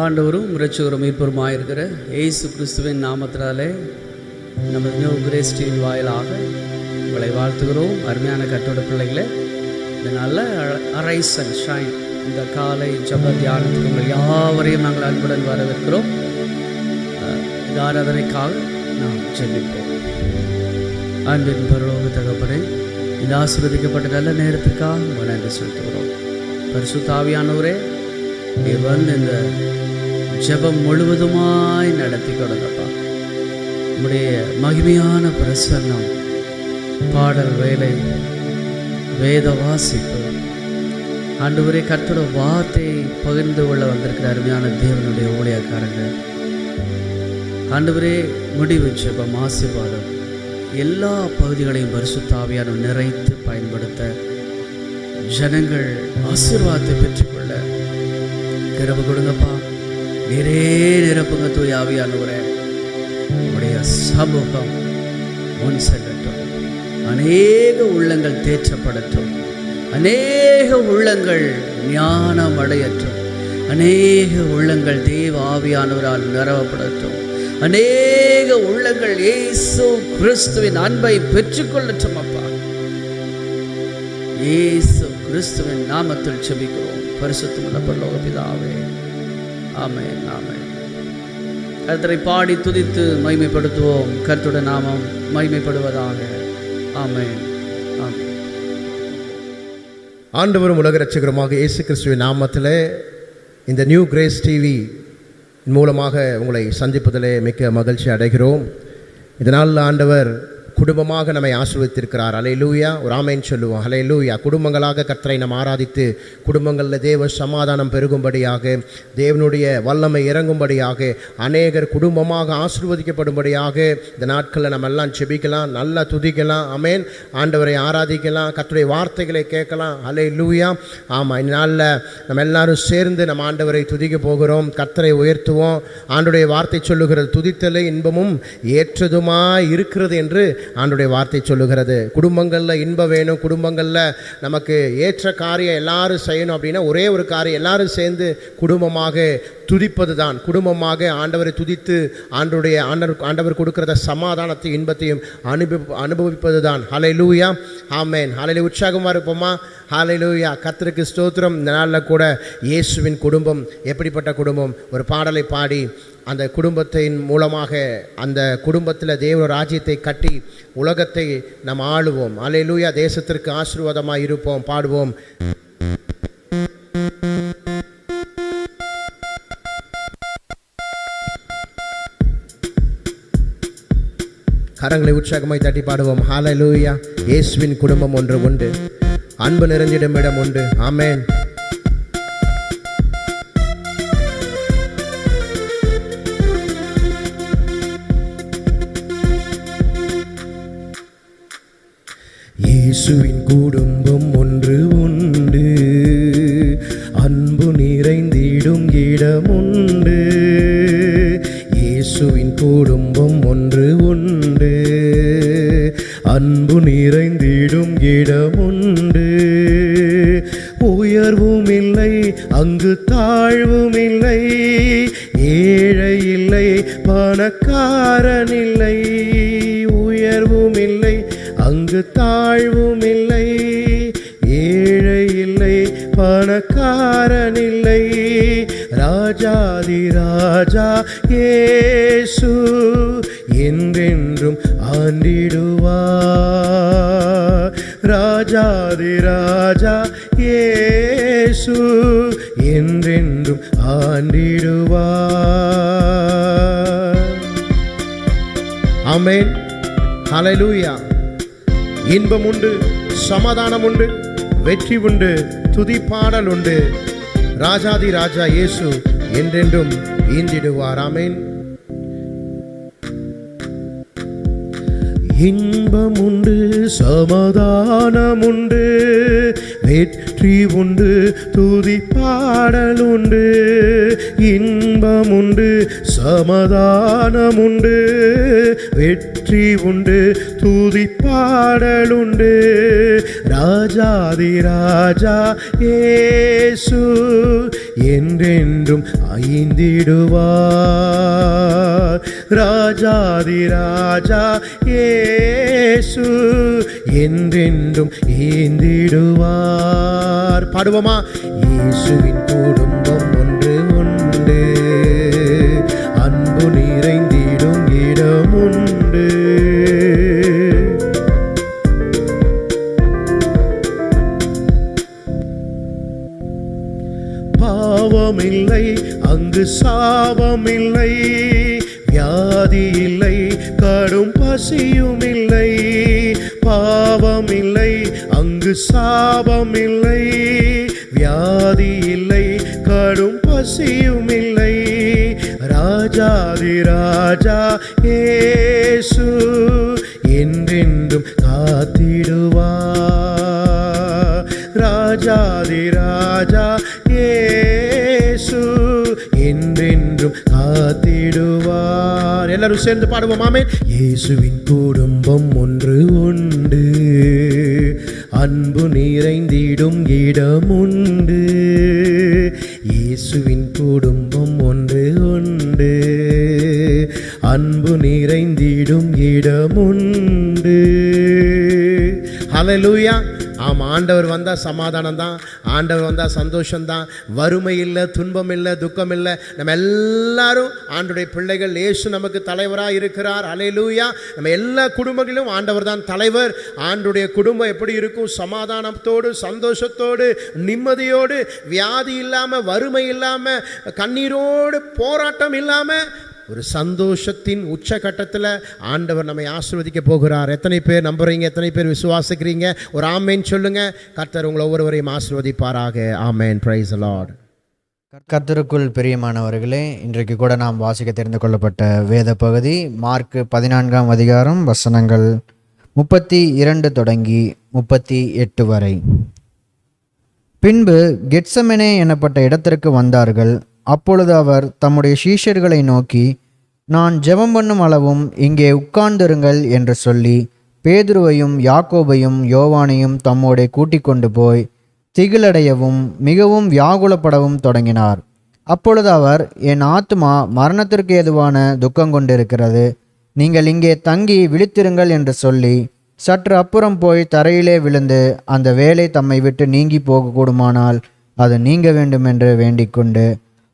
ஆண்டவரும் இரட்சகரும் மீட்பருமாயிருக்கிற இயேசு கிறிஸ்துவின் நாமத்தினாலே நமது நியூ கிரேஸ் டிவியின் வாயிலாக உங்களை வாழ்த்துகிறோம். அருமையான கர்த்தருடைய பிள்ளைகளே, இந்த நல்ல அரைஸ் அண்ட் ஷைன் இந்த காலை ஜெப தியானத்துக்கு உங்கள் யாவரையும் நாங்கள் அன்புடன் வரவேற்கிறோம். இந்த ஆராதனைக்காக நாம் ஜெபிப்போம். அன்பின் பரலோக தகப்பனே, இந்த ஆசீர்வதிக்கப்பட்ட நல்ல நேரத்துக்காக உங்கள் நன்றி செலுத்துகிறோம். பரிசுத்த ஆவியானவரே, நீ வந்து இந்த ஜெபம் முழுவதுமாய் நடத்தி கொடுங்கப்பா. உம்முடைய மகிமையான பிரசன்னம், பாடல் வேலை, வேத வாசிப்பு, ஆண்டவரே கர்த்தருடைய வார்த்தையை பகிர்ந்து கொள்ள வந்திருக்கிற அருமையான தேவனுடைய ஊழியக்காரங்க, ஆண்டவரே முடிவு ஜெபம் ஆசீர்வாதம் எல்லா பகுதிகளையும் பரிசுத்த ஆவியானவர் நிறைத்து பயன்படுத்த ஜனங்கள் ஆசீர்வாதத்தை பெற்றுக்கொள்ள கிருபை கொடுங்கப்பா. நிறைய நிரப்புங்க தூய ஆவியானவரே. உடைய சமூகம் முன் செல்லட்டும், அநேக உள்ளங்கள் தேற்றப்படட்டும், அநேக உள்ளங்கள் ஞானம் அடையட்டும், அநேக உள்ளங்கள் தேவ ஆவியானவரால் நிரவப்படட்டும், அநேக உள்ளங்கள் இயேசு கிறிஸ்துவின் அன்பை பெற்றுக்கொள்ளட்டும் அப்பா. இயேசு கிறிஸ்துவின் நாமத்தில் ஜெபிக்கிறோம் பரிசுத்தமுள்ள பரலோக பிதாவே, ஆமென் ஆமென். கர்த்தரை பாடி துதித்து மகிமைப்படுத்துவோம். கர்த்தருடைய நாமம் மகிமைப்படுவதாக. ஆமென் ஆமென். ஆண்டவரும் உலக இரட்சகருமாக இயேசு கிறிஸ்துவின் நாமத்திலே இந்த நியூ கிரேஸ் டிவி மூலமாக உங்களை சந்திப்பதிலே மிக்க மகிழ்ச்சி அடைகிறோம். இதனால் ஆண்டவர் குடும்பமாக நம்மை ஆசீர்வதித்திருக்கிறார். ஹல்லேலூயா. ஒரு ஆமென் சொல்லுவோம். ஹல்லேலூயா. குடும்பங்களாக கர்த்தரை நாம் ஆராதித்து குடும்பங்களில் தேவ சமாதானம் பெருகும்படியாக, தேவனுடைய வல்லமை இறங்கும்படியாக, அநேகர் குடும்பமாக ஆசீர்வதிக்கப்படும்படியாக இந்த நாட்களில் நம்ம எல்லாம் ஜெபிக்கலாம், நல்லா துதிக்கலாம். ஆமென். ஆண்டவரை ஆராதிக்கலாம், கர்த்தருடைய வார்த்தைகளை கேட்கலாம். ஹல்லேலூயா. ஆமாம், இந்த நாளில் நம்ம எல்லாரும் சேர்ந்து நம்ம ஆண்டவரை துதிக்க போகிறோம், கர்த்தரை உயர்த்துவோம். ஆண்டவருடைய வார்த்தை சொல்லுகிறது, துதித்தலே இன்பமும் ஏற்றதுமாய் இருக்கிறது என்று ஆண்டவருடைய வார்த்தை சொல்லுகிறது. குடும்பங்களில் இன்பம் வேணும், குடும்பங்களில் நமக்கு ஏற்ற காரியம் எல்லாரும் செய்யணும் அப்படின்னா ஒரே ஒரு காரியம், எல்லாரும் சேர்ந்து குடும்பமாக துதிப்பது தான். குடும்பமாக ஆண்டவரை துதித்து ஆண்டவர் கொடுக்கிற சமாதானத்தை இன்பத்தையும் அனுபவிப்பது தான். ஹல்லேலூயா. ஆமென். ஹல்லேலூயா. உற்சாகமாக இருப்போமா? ஹல்லேலூயா. கர்த்தருக்கு ஸ்தோத்திரம். இந்த நாளில் கூட இயேசுவின் குடும்பம் எப்படிப்பட்ட குடும்பம், ஒரு பாடலை பாடி அந்த குடும்பத்தின் மூலமாக அந்த குடும்பத்தில் தேவ ராஜ்யத்தை கட்டி உலகத்தை நாம் ஆளுவோம். ஹல்லேலூயா. தேசத்திற்கு ஆசீர்வாதமாக இருப்போம். பாடுவோம். கரங்களை உற்சாகமாய் தட்டி பாடுவோம். ஹல்லேலூயா. இயேசுவின் குடும்பம் ஒன்று உண்டு, அன்பு நிறைந்திடும் இடம் உண்டு. ஆமென். இயேசுவின் குடும்பம் ஒன்று உண்டு, அன்பு நிறைந்திடும் இடம் உண்டு. இயேசுவின் குடும்பம் ஒன்று உண்டு, அன்பு நிறைந்திடும் இடம் உண்டு. உயர்வும் இல்லை, அங்கு தாழ்வும் இல்லை, ஏழை இல்லை, பணக்காரன் இல்லை. உயர்வும் இல்லை, அங்கு தாழ்வும் இல்லை, ஏழை இல்லை, பணக்காரன் இல்லை. ராஜாதி ராஜா இயேசு என்றென்றும் ஆண்டிடுவார். ராஜாதி ராஜா இயேசு என்றென்றும் ஆண்டிடுவார். ஆமென். ஹல்லேலூயா. இன்பம் உண்டு, சமாதானம் உண்டு, வெற்றி உண்டு, துதி பாடல் உண்டு. ராஜாதி ராஜா இயேசு என்றென்றும் ஈந்திடுவார். ஆமென். இன்பம் உண்டு, சமாதானம் உண்டு, வெற்றி உண்டு, துதி பாடல் உண்டு. இன்பம் உண்டு, சமாதானம் உண்டு, வெற்றி உண்டு, துதி பாடலுண்டு. ராஜாதி ராஜா இயேசு என்றென்றும் ஐந்திடுவார். ராஜாதி ராஜா இயேசு என்றென்றும் ஏந்திடுவார். பாடுவோமா? இயேசுவின் குடும்பம் ஒன்று உண்டு, அன்பு நிறைந்திடும் இடம் உண்டு. பாவமில்லை அங்கு, சாபமில்லை, வியாதி இல்லை, கடும் பசியும் இல்லை. பாவமில்லை அங்கு, சாபமில்லை, வியாதி இல்லை, கடும் பசியும் இல்லை. ராஜாதி ராஜா இயேசு என்றென்றும் காத்திடுவார். ராஜாதி ராஜா இயேசு என்றென்றும் காத்திடுவார். எல்லாரும் சேர்ந்து பாடுவோம். ஆமென். இயேசுவின் குடும்பம் ஒன்று உண்டு, அன்பு நிறைந்திடும் இடம் உண்டு. இயேசுவின் குடும்பம் ஒன்று உண்டு, அன்பு நிறைந்திடும் இடம் உண்டு. ஹல்லேலூயா. ஆமாம், ஆண்டவர் வந்தால் சமாதானம் தான், ஆண்டவர் வந்தால் சந்தோஷம்தான். வறுமை இல்லை, துன்பம் இல்லை, துக்கம் இல்லை. நம்ம எல்லாரும் ஆண்டவருடைய பிள்ளைகள். இயேசு நமக்கு தலைவராக இருக்கிறார். ஹல்லேலூயா. நம்ம எல்லா குடும்பங்களிலும் ஆண்டவர் தான் தலைவர். ஆண்டவருடைய குடும்பம் எப்படி இருக்கும்? சமாதானத்தோடு, சந்தோஷத்தோடு, நிம்மதியோடு, வியாதி இல்லாமல், வறுமை இல்லாமல், கண்ணீரோடு, போராட்டம் இல்லாமல், ஒரு சந்தோஷத்தின் உச்சகட்டத்தில் ஆண்டவர் நம்மை ஆசீர்வதிக்க போகிறார். எத்தனை பேர் நம்புறீங்க? எத்தனை பேர் விசுவாசிக்கிறீங்க? ஒரு ஆமேன் சொல்லுங்க. கர்த்தர் உங்களை ஒவ்வொருவரையும் ஆசீர்வதிப்பாராக. ஆமேன். Praise the Lord. கர்த்தருக்குள் பிரியமானவர்களே, இன்றைக்கு கூட நாம் வாசிக்க தெரிந்து கொள்ளப்பட்ட வேத பகுதி மார்க் 14ஆம் அதிகாரம் வசனங்கள் 32 தொடங்கி 38 வரை. பின்பு கெத்செமனே எனப்பட்ட இடத்திற்கு வந்தார்கள். அப்பொழுது அவர் தம்முடைய சீஷர்களை நோக்கி, நான் ஜெபம் பண்ணும் அளவும் இங்கே உட்கார்ந்திருங்கள் என்று சொல்லி பேதுருவையும் யாக்கோபையும் யோவானையும் தம்மோடே கூட்டிக் கொண்டு போய் திகிலடையவும் மிகவும் வியாகுலப்படவும் தொடங்கினார். அப்பொழுது அவர், என் ஆத்துமா மரணத்திற்கு ஏதுவான துக்கம் கொண்டிருக்கிறது, நீங்கள் இங்கே தங்கி விழித்திருங்கள் என்று சொல்லி சற்று அப்புறம் போய் தரையிலே விழுந்து அந்த வேலை தம்மை விட்டு நீங்கி போகக்கூடுமானால் அது நீங்க வேண்டும் என்று வேண்டிக்கொண்டு,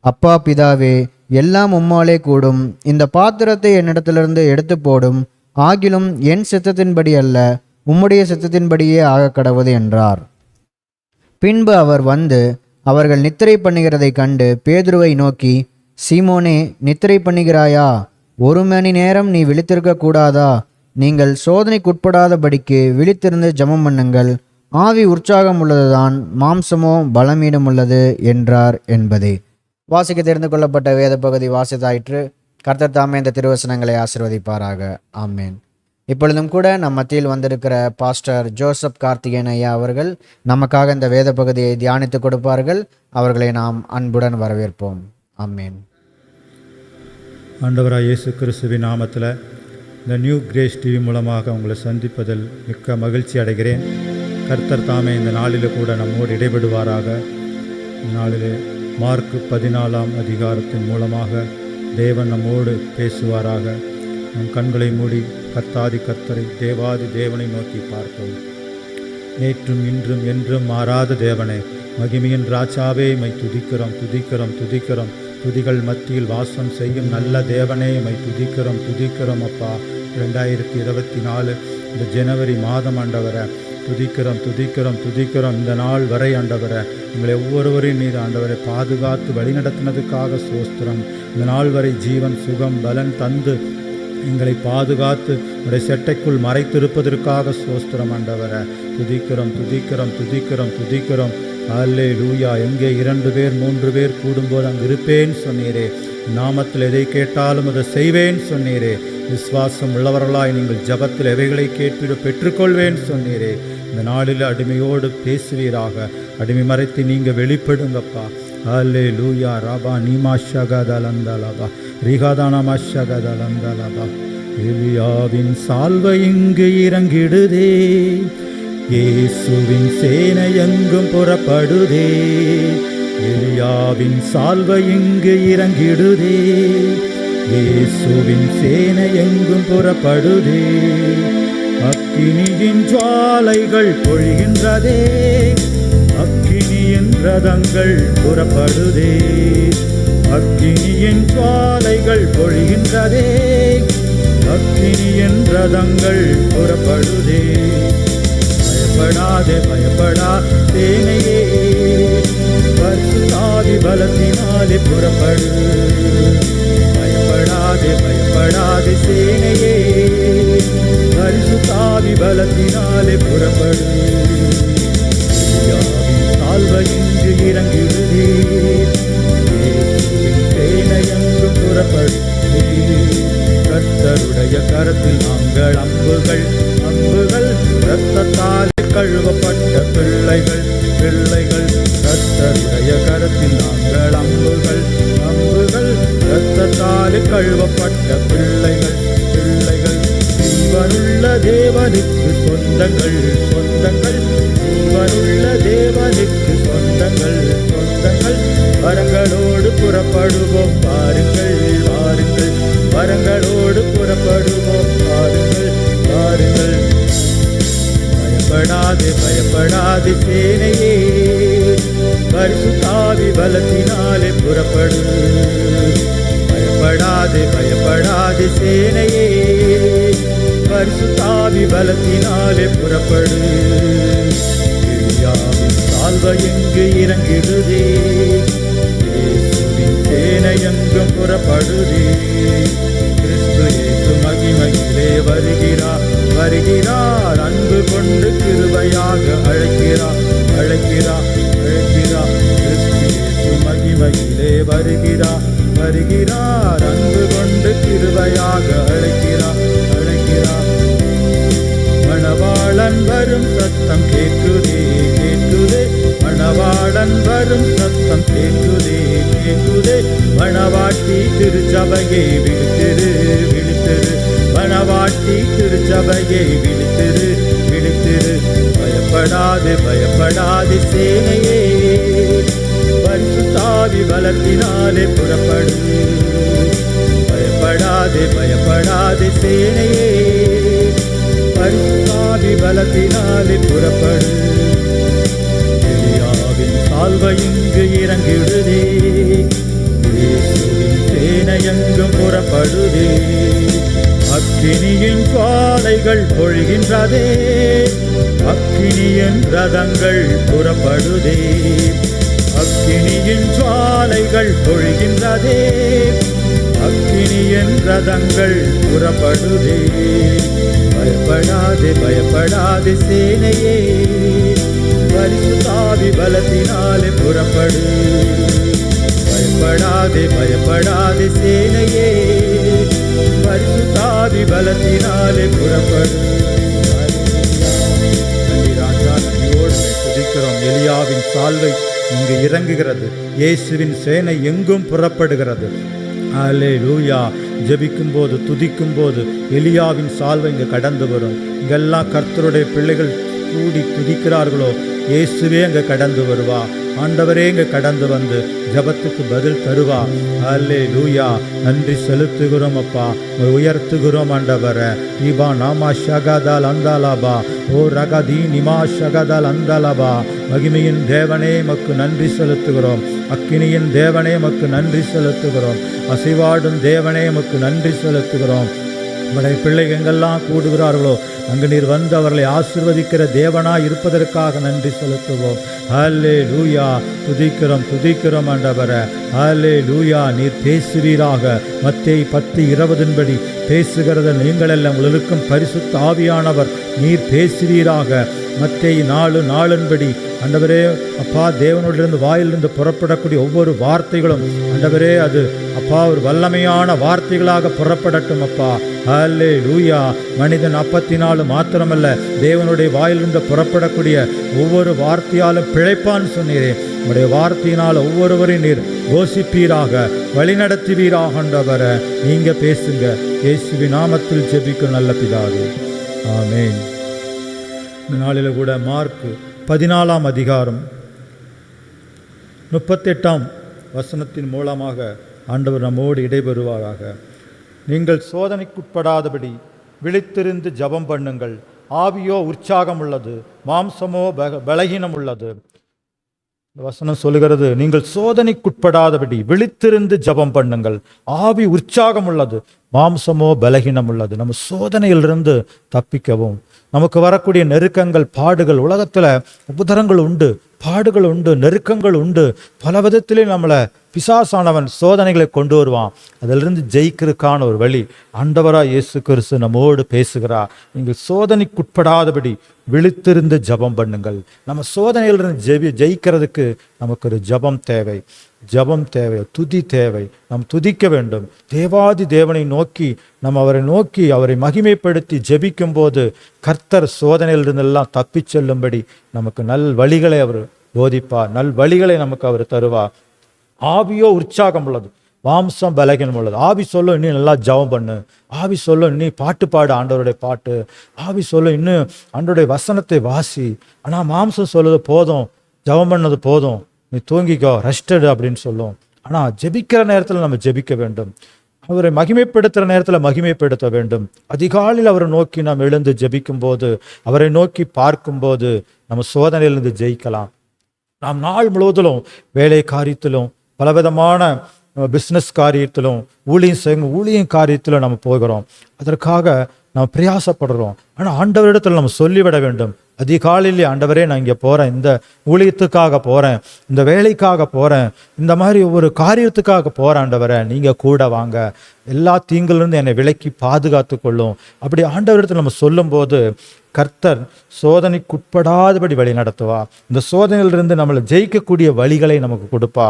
அப்பா பிதாவே, எல்லாம் உம்மாலே கூடும், இந்த பாத்திரத்தை என்னிடத்திலிருந்து எடுத்து போடும், ஆகிலும் என் சித்தத்தின்படி அல்ல, உம்முடைய சித்தத்தின்படியே ஆக கடவுது என்றார். பின்பு அவர் வந்து அவர்கள் நித்திரை பண்ணுகிறதை கண்டு பேதுருவை நோக்கி, சீமோனே, நித்திரை பண்ணுகிறாயா? 1 மணி நேரம் நீ விழித்திருக்க கூடாதா? நீங்கள் சோதனைக்குட்படாதபடிக்கு விழித்திருந்து ஜெபம் பண்ணுங்கள். ஆவி உற்சாகம் உள்ளதுதான், மாம்சமோ பலமீனம் உள்ளது என்றார் என்பதே. வாசிக்க தெரிந்து கொள்ளப்பட்ட வேத பகுதி வாசித்தாயிற்று. கர்த்தர் தாமே இந்த திருவசனங்களை ஆசீர்வதிப்பாராக. ஆமேன். இப்பொழுதும் கூட நம் மத்தியில் வந்திருக்கிற பாஸ்டர் ஜோசப் கார்த்திகேயன் ஐயா அவர்கள் நமக்காக இந்த வேத பகுதியை தியானித்து கொடுப்பார்கள். அவர்களை நாம் அன்புடன் வரவேற்போம். ஆமேன். ஆண்டவராக இயேசு கிறிஸ்துவின் நாமத்தில் இந்த நியூ கிரேஸ் டிவி மூலமாக உங்களை சந்திப்பதில் மிக்க மகிழ்ச்சி அடைகிறேன். கர்த்தர் தாமே இந்த நாளில் கூட நம்மோடு இடைபடுவாராக. இந்த நாளில் மார்க் 14ஆம் அதிகாரத்தின் மூலமாக தேவன் நம்மோடு பேசுவாராக. நம் கண்களை மூடி கர்த்தாதி கர்த்தரை, தேவாதி தேவனை நோக்கி பார்ப்போம். நேற்றும் இன்றும் என்றும் மாறாத தேவனே, மகிமையின் ராஜாவே, மை துதிக்கிறோம் துதிக்கிறோம் துதிக்கிறோம். துதிகள் மத்தியில் வாசம் செய்யும் நல்ல தேவனே, மை துதிக்கிறோம் துதிக்கிறோம் அப்பா. 2024 இந்த ஜனவரி மாதம் ஆண்டவரை துதிக்கிறோம் துதிக்கிறோம் துதிக்கிறோம். இந்த நாள் வரை ஆண்டவரை எங்களை ஒவ்வொருவரையும் நீர் ஆண்டவரை பாதுகாத்து வழிநடத்தினதுக்காக சோஸ்திரம். இந்த நாள் வரை ஜீவன் சுகம் பலன் தந்து எங்களை பாதுகாத்து உடைய செட்டைக்குள் மறைத்திருப்பதற்காக சோஸ்திரம் ஆண்டவரை. துதிக்கிறோம் துதிக்கிறோம் துதிக்கிறோம் துதிக்கிறோம். அல்லேலூயா. எங்கே 2 பேர் 3 பேர் கூடும்போது அங்கு இருப்பேன் சொன்னீரே. நாமத்தில் எதை கேட்டாலும் அதை செய்வேன் சொன்னீரே. விசுவாசம் உள்ளவர்களாய் நீங்கள் ஜபத்தில் எவைகளை கேட்டு பெற்றுக்கொள்வேன் சொன்னீரே. இந்த நாளில் அடிமையோடு பேசுவீராக. அடிமை மறைத்து நீங்கள் வெளிப்படுங்கப்பா. அல்லேலூயா. ரபா நீமா ஷகதலந்தலபா ரிகதானமா ஷகதலந்தலபா. எலியாவின் சால்வை இங்கு இறங்கிடுதே, இயேசுவின் சேனை எங்கும் புறப்படுதே. எலியாவின் சால்வை இங்கு இறங்கிடுதே, இயேசுவின் சேனை எங்கும் புறப்படுதே. அக்கினியின் ஜுவாலைகள் பொழிகின்றதே, அக்கினியின் ரதங்கள் புறப்படுதே. அக்கினியின் ஜுவாலைகள் பொழிகின்றதே, அக்கினியின் ரதங்கள் புறப்படுதே. பயப்படாதே பயப்படா சேனையே, பரிசுத்தாவி பலத்தினாலே புறப்படு. பயப்படாதே பயப்படாதே சேனையே, பரிசுத்தாவி பலத்தினாலே புறப்படு. எலியாவின் சால்வை இங்கு இறங்கிடுதே, இயேசுவின் சேனை எங்கும் புறப்படுதே. கர்த்தருடைய கரத்தில் நாங்கள் அம்புகள் அம்புகள், இரத்தத்தால் கழுவப்பட்ட பிள்ளைகள் பிள்ளைகள். கர்த்தருடைய கரத்தில் நாங்கள் அம்புகள் அம்புகள், இரத்தத்தால் கழுவப்பட்ட பிள்ளைகள் பிள்ளைகள். ஜீவனுள்ள தேவனுக்கு சொந்தங்கள் சொந்தங்கள், ஜீவனுள்ள தேவனுக்கு சொந்தங்கள் சொந்தங்கள். வரங்களோடு புறப்படுவோம் பாருங்கள் வாருங்கள், வரங்களோடு புறப்படுவோம் பாருங்கள் பாருங்கள். பயப்படாதே பயப்படாதே சேனையே, பரிசுத்தாவி பலத்தினாலே புறப்படு. பயப்படாதே பயப்படாதே சேனையே, பரிசுத்தாவி பலத்தினாலே புறப்படு. எலியாவின் சால்வை எங்கு இறங்கிடுதே, இயேசுவின் சேனை எங்கும் புறப்படுதே. கிறிஸ்து இயேசு மகிமையிலே வருகிறார் வருகிறார், அன்பு கொண்டு கிருபையாக அழைக்கிறார் அழைக்கிறார் அழைக்கிறார். கிறிஸ்து இயேசு மகிமையிலே வருகிறார் வருகிறார், அன்பு கொண்டு கிருபையாக அழைக்கிறார் அழைக்கிறார். மணவாளன் வரும் சத்தம் கேட்குதே கேட்குதே, மணவாளன் வரும் சத்தம் கேட்குதே கேட்குதே. மணவாட்டி திருச்சபையை விழித்திரு விழித்திரு, மணவாட்டி திருச்சபையை விழித்திரு விழித்திரு. பயப்படாதே பயப்படாதே சேனையே, பரிசுத்தாவி பலத்தினாலே புறப்படு. பயப்படாதே பயப்படாதே சேனையே, பரிசுத்தாவி பலத்தினாலே புறப்படு. எலியாவின் சால்வை இங்கு இறங்கிடுதே, இயேசுவின் சேனை எங்கும் புறப்படுதே. அக்கினியின் ஜுவாலைகள் பொழிகின்றதே, அக்கினியின் ரதங்கள் புறப்படுதே. அக்கினியின் ஜுவாலைகள் பொழிகின்றதே, அக்கினியின் ரதங்கள் புறப்படுதே. பயப்படாதே பயப்படாதே சேனையே, பரிசுத்தாவி பலத்தினாலே புறப்படு. பயப்படாதே பயப்படாதே சேனையே, பரிசுத்தாவி பலத்தினாலே புறப்படு. நன்றி ராஜா, நன்றியோடு துதிக்கிறோம். எலியாவின் சால்வை இங்கு இறங்குகிறது, இயேசுவின் சேனை எங்கும் புறப்படுகிறது. அல்லேலூயா. ஜெபிக்கும் போது துதிக்கும் போது எலியாவின் சால்வை இங்கு கடந்து வரும். இங்கெல்லாம் கர்த்தருடைய பிள்ளைகள் கூடி துதிக்கிறார்களோ, இயேசுவே அங்கே கடந்து வருவா. ஆண்டவரே இங்கே கடந்து வந்து ஜபத்துக்கு பதில் தருவா. அல்லேலூயா. நன்றி செலுத்துகிறோம் அப்பா, உயர்த்துகிறோம் ஆண்டவரே. இபா நாமா ஷகதால் அந்தாலாபா, ஓ ரகதி நிமா ஷகதால் அந்தாலாபா. மகிமையின் தேவனே மக்கு நன்றி செலுத்துகிறோம். அக்கினியின் தேவனே மக்கு நன்றி செலுத்துகிறோம். அசைவாடும் தேவனே மக்கு நன்றி செலுத்துகிறோம். உடைய பிள்ளைகள் எங்கெல்லாம் கூடுகிறார்களோ அங்கு நீர் வந்து அவர்களை ஆசீர்வதிக்கிற தேவனாய் இருப்பதற்காக நன்றி செலுத்துவோம். அல்லேலூயா. துதிக்கிறோம் துதிக்கிறோம் ஆண்டவரே. அல்லேலூயா. நீர் பேசுவீராக. மத்தேயு 10:20 பேசுகிறத நீங்கள் எல்லாம் உங்களுக்கும் பரிசுத்த ஆவியானவர் நீர் பேசுவீராக. மத்தேயு 4:4 ஆண்டவரே அப்பா, தேவனோடிலிருந்து வாயிலிருந்து புறப்படக்கூடிய ஒவ்வொரு வார்த்தைகளும் ஆண்டவரே அது அப்பா ஒரு வல்லமையான வார்த்தைகளாக புறப்படட்டும் அப்பா. அல்லேலூயா. மனிதன் அப்பத்தினாலும் மாத்திரமல்ல, தேவனுடைய வாயிலிருந்து புறப்படக்கூடிய ஒவ்வொரு வார்த்தையாலும் பிழைப்பான்னு சொன்னீரே. உடைய வார்த்தையினால் ஒவ்வொருவரையும் நீர் போஷிப்பீராக, வழிநடத்துவீராக. ஆண்டவரே, நீங்க பேசுங்க. இயேசுவின் நாமத்தில் ஜெபிக்கும் நல்ல பிதாவே, ஆமென். இந்த நாளில் கூட மார்க் 14ஆம் அதிகாரம் 38ஆம் வசனத்தின் மூலமாக ஆண்டவர் நம்மோடு இடைபெறுவாராக. நீங்கள் சோதனைக்குட்படாதபடி விழித்திருந்து ஜெபம் பண்ணுங்கள். ஆவியோ உற்சாகம் உள்ளது, மாம்சமோ பலகீனம் உள்ளது. வசனம் சொல்லுகிறது, நீங்கள் சோதனைக்குட்படாதபடி விழித்திருந்து ஜெபம் பண்ணுங்கள். ஆவி உற்சாகம் உள்ளது, மாம்சமோ பலகீனம் உள்ளது. நம்ம சோதனையிலிருந்து தப்பிக்கவும், நமக்கு வரக்கூடிய நெருக்கங்கள், பாடுகள், உலகத்தில் உபதரங்கள் உண்டு, பாடுகள் உண்டு, நெருக்கங்கள் உண்டு. பல விதத்திலே நம்மளை பிசாசானவன் சோதனைகளை கொண்டு வருவான். அதிலிருந்து ஜெயிக்கிறதுக்கான ஒரு வழி ஆண்டவராய் இயேசு கிறிஸ்து நம்மோடு பேசுகிறார். நீங்கள் சோதனைக்குட்படாதபடி விழித்திருந்து ஜெபம் பண்ணுங்கள். நம்ம சோதனையிலிருந்து ஜெயிக்கிறதுக்கு நமக்கு ஒரு ஜெபம் தேவை, ஜெபம் தேவை, துதி தேவை. நாம் துதிக்க வேண்டும். தேவாதி தேவனை நோக்கி அவரை நோக்கி அவரை மகிமைப்படுத்தி ஜெபிக்கும் போது கர்த்தர் சோதனையிலிருந்தெல்லாம் தப்பி செல்லும்படி நமக்கு நல் வழிகளை அவர் போதிப்பார், நல் வழிகளை நமக்கு அவர் தருவார். ஆவியோ உற்சாகம் உள்ளது, மாம்சம் பலகீனம் உள்ளது. ஆவி சொல்லும், இன்னும் நல்லா ஜெபம் பண்ணு. ஆவி சொல்லும், இன்னும் பாட்டு பாடு, ஆண்டவருடைய பாட்டு. ஆவி சொல்லும், இன்னும் ஆண்டவருடைய வசனத்தை வாசி. ஆனால் மாம்சம் சொல்லுது, போதும் ஜெபம் பண்ணது போதும், நீ தூங்கிக்கோ, ரெஸ்டடு அப்படின்னு சொல்லும். ஆனால் ஜெபிக்கிற நேரத்தில் நம்ம ஜெபிக்க வேண்டும். அவரை மகிமைப்படுத்துகிற நேரத்தில் மகிமைப்படுத்த வேண்டும். அதிகாலையில் அவரை நோக்கி நாம் எழுந்து ஜெபிக்கும் போது, அவரை நோக்கி பார்க்கும்போது நம்ம சோதனையிலிருந்து ஜெயிக்கலாம். நாம் நாள் முழுவதிலும் வேலை காரியத்திலும் பலவிதமான பிஸ்னஸ் காரியத்திலும் ஊழியம் காரியத்திலும் நம்ம போகிறோம். அதற்காக நம்ம பிரயாசப்படுறோம். ஆனால் ஆண்டவரிடத்தில் நம்ம சொல்லிவிட வேண்டும். அதிகாலையிலே, ஆண்டவரே நான் இங்கே போகிறேன், இந்த ஊழியத்துக்காக போகிறேன், இந்த வேலைக்காக போகிறேன், இந்த மாதிரி ஒவ்வொரு காரியத்துக்காக போகிறேன், ஆண்டவரே நீங்கள் கூட வாங்க, எல்லா தீங்கிலிருந்து என்னை விலக்கி பாதுகாத்து கொள்ளும். அப்படி ஆண்டவரிடத்தில் நம்ம சொல்லும்போது கர்த்தர் சோதனைக்குட்படாதபடி வழி நடத்துவா. இந்த சோதனையிலிருந்து நம்மளை ஜெயிக்கக்கூடிய வழிகளை நமக்கு கொடுப்பா.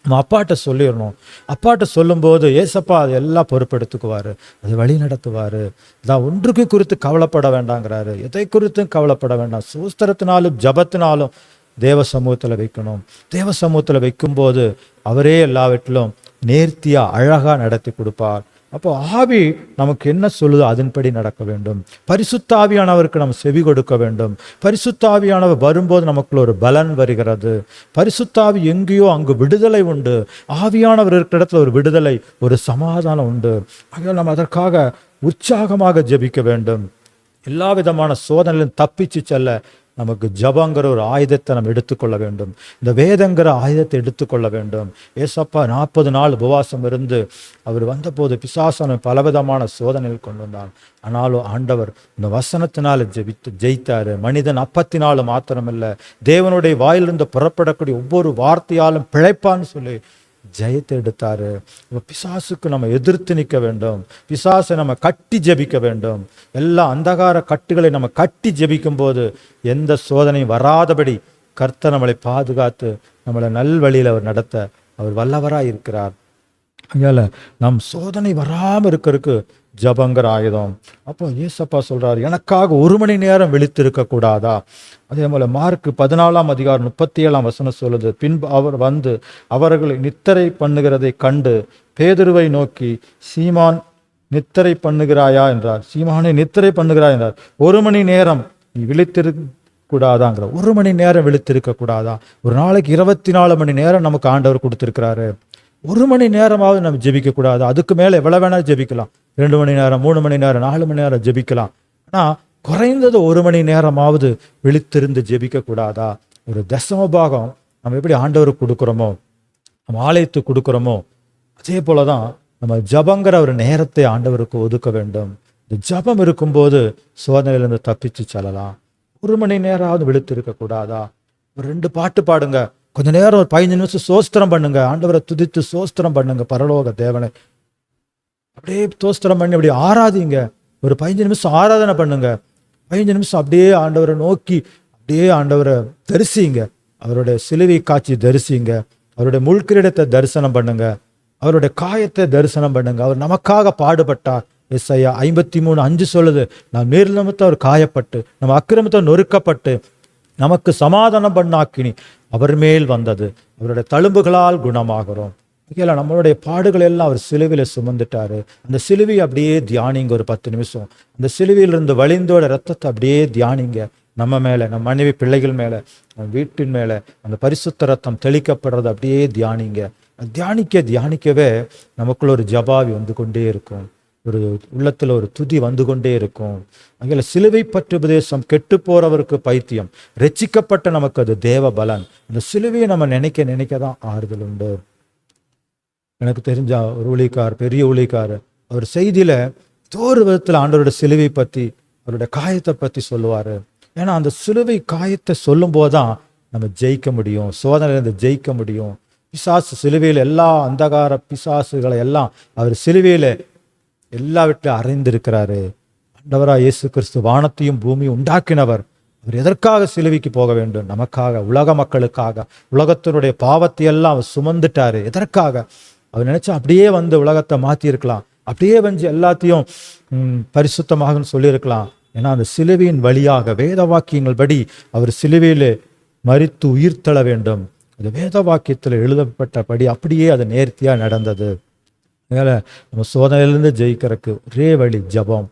நம்ம அப்பாட்ட சொல்லிடணும். அப்பாட்ட சொல்லும்போது ஏசப்பா அது எல்லாம் பொறுப்பெடுத்துக்குவார், அது வழி நடத்துவார். நான் ஒன்றுக்கு குறித்து கவலைப்பட வேண்டாங்கிறாரு. எதை குறித்தும் கவலைப்பட வேண்டாம். சூஸ்திரத்தினாலும் ஜபத்தினாலும் தேவ சமூகத்தில் வைக்கணும். தேவ சமூகத்தில் வைக்கும்போது அவரே எல்லாவற்றிலும் நேர்த்தியாக அழகாக நடத்தி கொடுப்பார். அப்போ ஆவி நமக்கு என்ன சொல்லுதோ அதன்படி நடக்க வேண்டும். பரிசுத்த ஆவியானவருக்கு நம்ம செவி கொடுக்க வேண்டும். பரிசுத்த ஆவியானவர் வரும்போது நமக்குள்ள ஒரு பலன் வருகிறது. பரிசுத்த ஆவி எங்கேயோ அங்கு விடுதலை உண்டு. ஆவியானவர் இருக்கிற இடத்துல ஒரு விடுதலை, ஒரு சமாதானம் உண்டு. ஆகையால் நம்ம அதற்காக உற்சாகமாக ஜெபிக்க வேண்டும். எல்லா விதமான சோதனையிலும் தப்பிச்சு செல்ல நமக்கு ஜபங்கிற ஒரு ஆயுதத்தை நம்ம எடுத்துக்கொள்ள வேண்டும். இந்த வேதங்கிற ஆயுதத்தை எடுத்துக்கொள்ள வேண்டும். ஏசப்பா 40 நாள் உபவாசம் இருந்து அவர் வந்தபோது பிசாசான பலவிதமான சோதனைகள் கொண்டு வந்தார். ஆனாலும் ஆண்டவர் இந்த வசனத்தினால ஜெயித்தாரு. மனிதன் அப்பத்தினாலும் மாத்திரமில்லை, தேவனுடைய வாயிலிருந்து புறப்படக்கூடிய ஒவ்வொரு வார்த்தையாலும் பிழைப்பான்னு சொல்லி ஜெயத்தை எடுத்தாரு. பிசாசுக்கு நம்ம எதிர்த்து நிற்க வேண்டும். பிசாசை நம்ம கட்டி ஜெபிக்க வேண்டும். எல்லா அந்தகார கட்டுகளை நம்ம கட்டி ஜெபிக்கும் போது எந்த சோதனையும் வராதபடி கர்த்தர் நம்மளை பாதுகாத்து நம்மளை நல்வழியில் அவர் நடத்த அவர் வல்லவராக இருக்கிறார். அதனால நம் சோதனை வராமல் இருக்கிறதுக்கு ஜபங்கிற ஆயுதம். அப்போ ஏசப்பா சொல்றாரு, எனக்காக 1 மணி நேரம் விழித்திருக்க கூடாதா? அதே போல மார்க் 14ஆம் அதிகாரம் 37ஆம் வசனம் சொல்லுது, பின்பு அவர் வந்து அவர்களை நித்திரை பண்ணுகிறதை கண்டு பேதுருவை நோக்கி, சீமான் நித்திரை பண்ணுகிறாயா என்றார். சீமானை நித்திரை பண்ணுகிறாய் என்றார். 1 மணி நேரம் நீ விழித்திருக்க கூடாதாங்கிற. 1 மணி நேரம் விழித்திருக்க கூடாதா? ஒரு நாளைக்கு 24 மணி நேரம் நமக்கு ஆண்டவர் கொடுத்திருக்கிறாரு. 1 மணி நேரமாவது நம்ம ஜெபிக்க கூடாது. அதுக்கு மேலே எவ்வளவு வேணாலும் ஜெபிக்கலாம். 2 மணி நேரம், 3 மணி நேரம், 4 மணி நேரம் ஜெபிக்கலாம். ஆனால் குறைந்தது 1 மணி நேரமாவது விழித்திருந்து ஜெபிக்க கூடாதா? ஒரு தசமபாகம் நம்ம எப்படி ஆண்டவருக்கு கொடுக்குறோமோ, நம்ம ஆலயத்துக்கு கொடுக்குறோமோ, அதே போலதான் நம்ம ஜபங்கிற ஒரு நேரத்தை ஆண்டவருக்கு ஒதுக்க வேண்டும். இந்த ஜபம் இருக்கும்போது சோதனையிலிருந்து தப்பிச்சு செல்லலாம். 1 மணி நேரமாவது விழித்திருக்க கூடாதா? ஒரு 2 பாட்டு பாடுங்க, கொஞ்ச நேரம் ஒரு 15 நிமிஷம் சோஸ்திரம் பண்ணுங்க, ஆண்டவரை துதித்து சோஸ்திரம் பண்ணுங்க, பரலோக தேவனை அப்படியே சோஸ்திரம் பண்ணி அப்படியே ஆராதிங்க. ஒரு 15 நிமிஷம் ஆராதனை பண்ணுங்க. 15 நிமிஷம் அப்படியே ஆண்டவரை நோக்கி அப்படியே ஆண்டவரை தரிசிங்க. அவருடைய சிலுவை காட்சி தரிசிங்க. அவருடைய முள்கிரீடத்தை தரிசனம் பண்ணுங்க. அவருடைய காயத்தை தரிசனம் பண்ணுங்க. அவர் நமக்காக பாடுபட்டார். எஸ்ஐயா 53:5 சொல்லுது, நாம் நிர்லமத்தை அவர் காயப்பட்டு, நம்ம அக்கிரமத்தை நொறுக்கப்பட்டு நமக்கு சமாதான பண்ணாக்கினி அவர் மேல் வந்தது, அவருடைய தழும்புகளால் குணமாகிறோம். இல்லை, நம்மளுடைய பாடுகள் எல்லாம் அவர் சிலுவையில் சுமந்துட்டாரு. அந்த சிலுவை அப்படியே தியானிங்க ஒரு 10 நிமிஷம். அந்த சிலுவையிலிருந்து வழிந்தோட ரத்தத்தை அப்படியே தியானிங்க. நம்ம மேலே, நம்ம மனைவி பிள்ளைகள் மேலே, நம்ம வீட்டின் மேலே அந்த பரிசுத்த ரத்தம் தெளிக்கப்படுறது அப்படியே தியானிங்க. தியானிக்கவே நமக்குள்ள ஒரு ஜபாவி வந்து கொண்டே இருக்கும், ஒரு உள்ளத்தில் ஒரு துதி வந்து கொண்டே இருக்கும். அங்கே சிலுவை பற்று உபதேசம் கெட்டு போறவருக்கு பைத்தியம், ரட்சிக்கப்பட்ட நமக்கு அது தேவ பலன். அந்த சிலுவையை நம்ம நினைக்க தான் ஆறுதல் உண்டு. எனக்கு தெரிஞ்ச ஒரு ஊழியக்கார், பெரிய ஊழியக்கார், அவர் செய்தியில தோறு விதத்தில் ஆண்டவரோட சிலுவை பற்றி, அவருடைய காயத்தை பற்றி சொல்லுவார். ஏன்னா அந்த சிலுவை காயத்தை சொல்லும் போதுதான் நம்ம ஜெயிக்க முடியும், சோதனையிலிருந்து ஜெயிக்க முடியும். பிசாசு சிலுவையில் எல்லா அந்தகார பிசாசுகளை எல்லாம் அவர் சிலுவையில எல்லாவற்றையும் அறைந்திருக்கிறாரு. ஆண்டவராக இயேசு கிறிஸ்து வானத்தையும் பூமியும் உண்டாக்கினவர். அவர் எதற்காக சிலுவைக்கு போக வேண்டும்? நமக்காக, உலக மக்களுக்காக. உலகத்தினுடைய பாவத்தை எல்லாம் அவர் சுமந்துட்டாரு. எதற்காக? அவர் நினைச்சா அப்படியே வந்து உலகத்தை மாற்றியிருக்கலாம், அப்படியே வந்து எல்லாத்தையும் பரிசுத்தமாக சொல்லியிருக்கலாம். ஏன்னா அந்த சிலுவையின் வழியாக வேத வாக்கியங்கள் படி அவர் சிலுவையில் மரித்து உயிர்த்தெழ வேண்டும். அது வேத வாக்கியத்தில் எழுதப்பட்டபடி அப்படியே அது நேர்த்தியாக நடந்தது. அதனால் நம்ம சோதனையிலிருந்து ஜெயிக்கிறதுக்கு ஒரே வழி ஜபம்,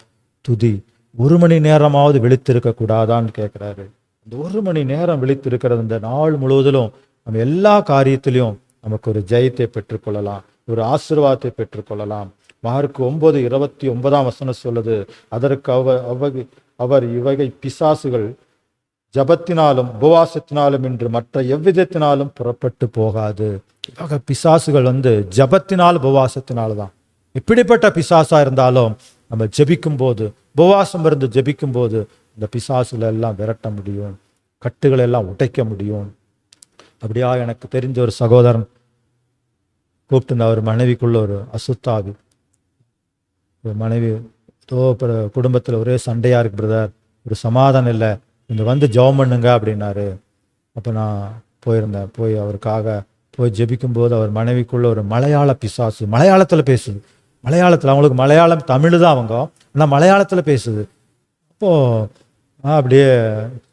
துதி. 1 மணி நேரமாவது விழித்திருக்க கூடாதான்னு கேட்குறாரு. இந்த 1 மணி நேரம் விழித்திருக்கிறது, இந்த நாள் முழுவதிலும் நம்ம எல்லா காரியத்திலையும் நமக்கு ஒரு ஜெயத்தை பெற்றுக்கொள்ளலாம், ஒரு ஆசீர்வாதத்தை பெற்றுக்கொள்ளலாம். மார்க் 9:29 சொல்லுது, அதற்கு அவர் இவகை பிசாசுகள் ஜபத்தினாலும் உபவாசத்தினாலும் என்று மற்ற எவ்விதத்தினாலும் புறப்பட்டு போகாது. இவகை பிசாசுகள் வந்து ஜபத்தினால் உபவாசத்தினால தான். எப்படிப்பட்ட பிசாசா இருந்தாலும் நம்ம ஜெபிக்கும் போது, உபவாசம் இருந்து ஜெபிக்கும் போது இந்த பிசாசுகளை எல்லாம் விரட்ட முடியும், கட்டுகளை எல்லாம் உடைக்க முடியும். அப்படியா எனக்கு தெரிஞ்ச ஒரு சகோதரன் கூப்பிட்டு, அவர் மனைவிக்குள்ள ஒரு அசுத்தாவி, ஒரு மனைவி குடும்பத்தில் ஒரே சண்டையா இருக்கு பிரதர், ஒரு சமாதானம் இல்லை, இங்கே வந்து ஜெபம் பண்ணுங்க அப்படின்னாரு. அப்போ நான் போயிருந்தேன். போய் அவருக்காக போய் ஜெபிக்கும்போது அவர் மனைவிக்குள்ள ஒரு மலையாள பிசாசு, மலையாளத்தில் பேசுது. மலையாளத்தில், அவங்களுக்கு மலையாளம் தமிழ் தான் அவங்க, ஆனால் மலையாளத்தில் பேசுது. அப்போது அப்படியே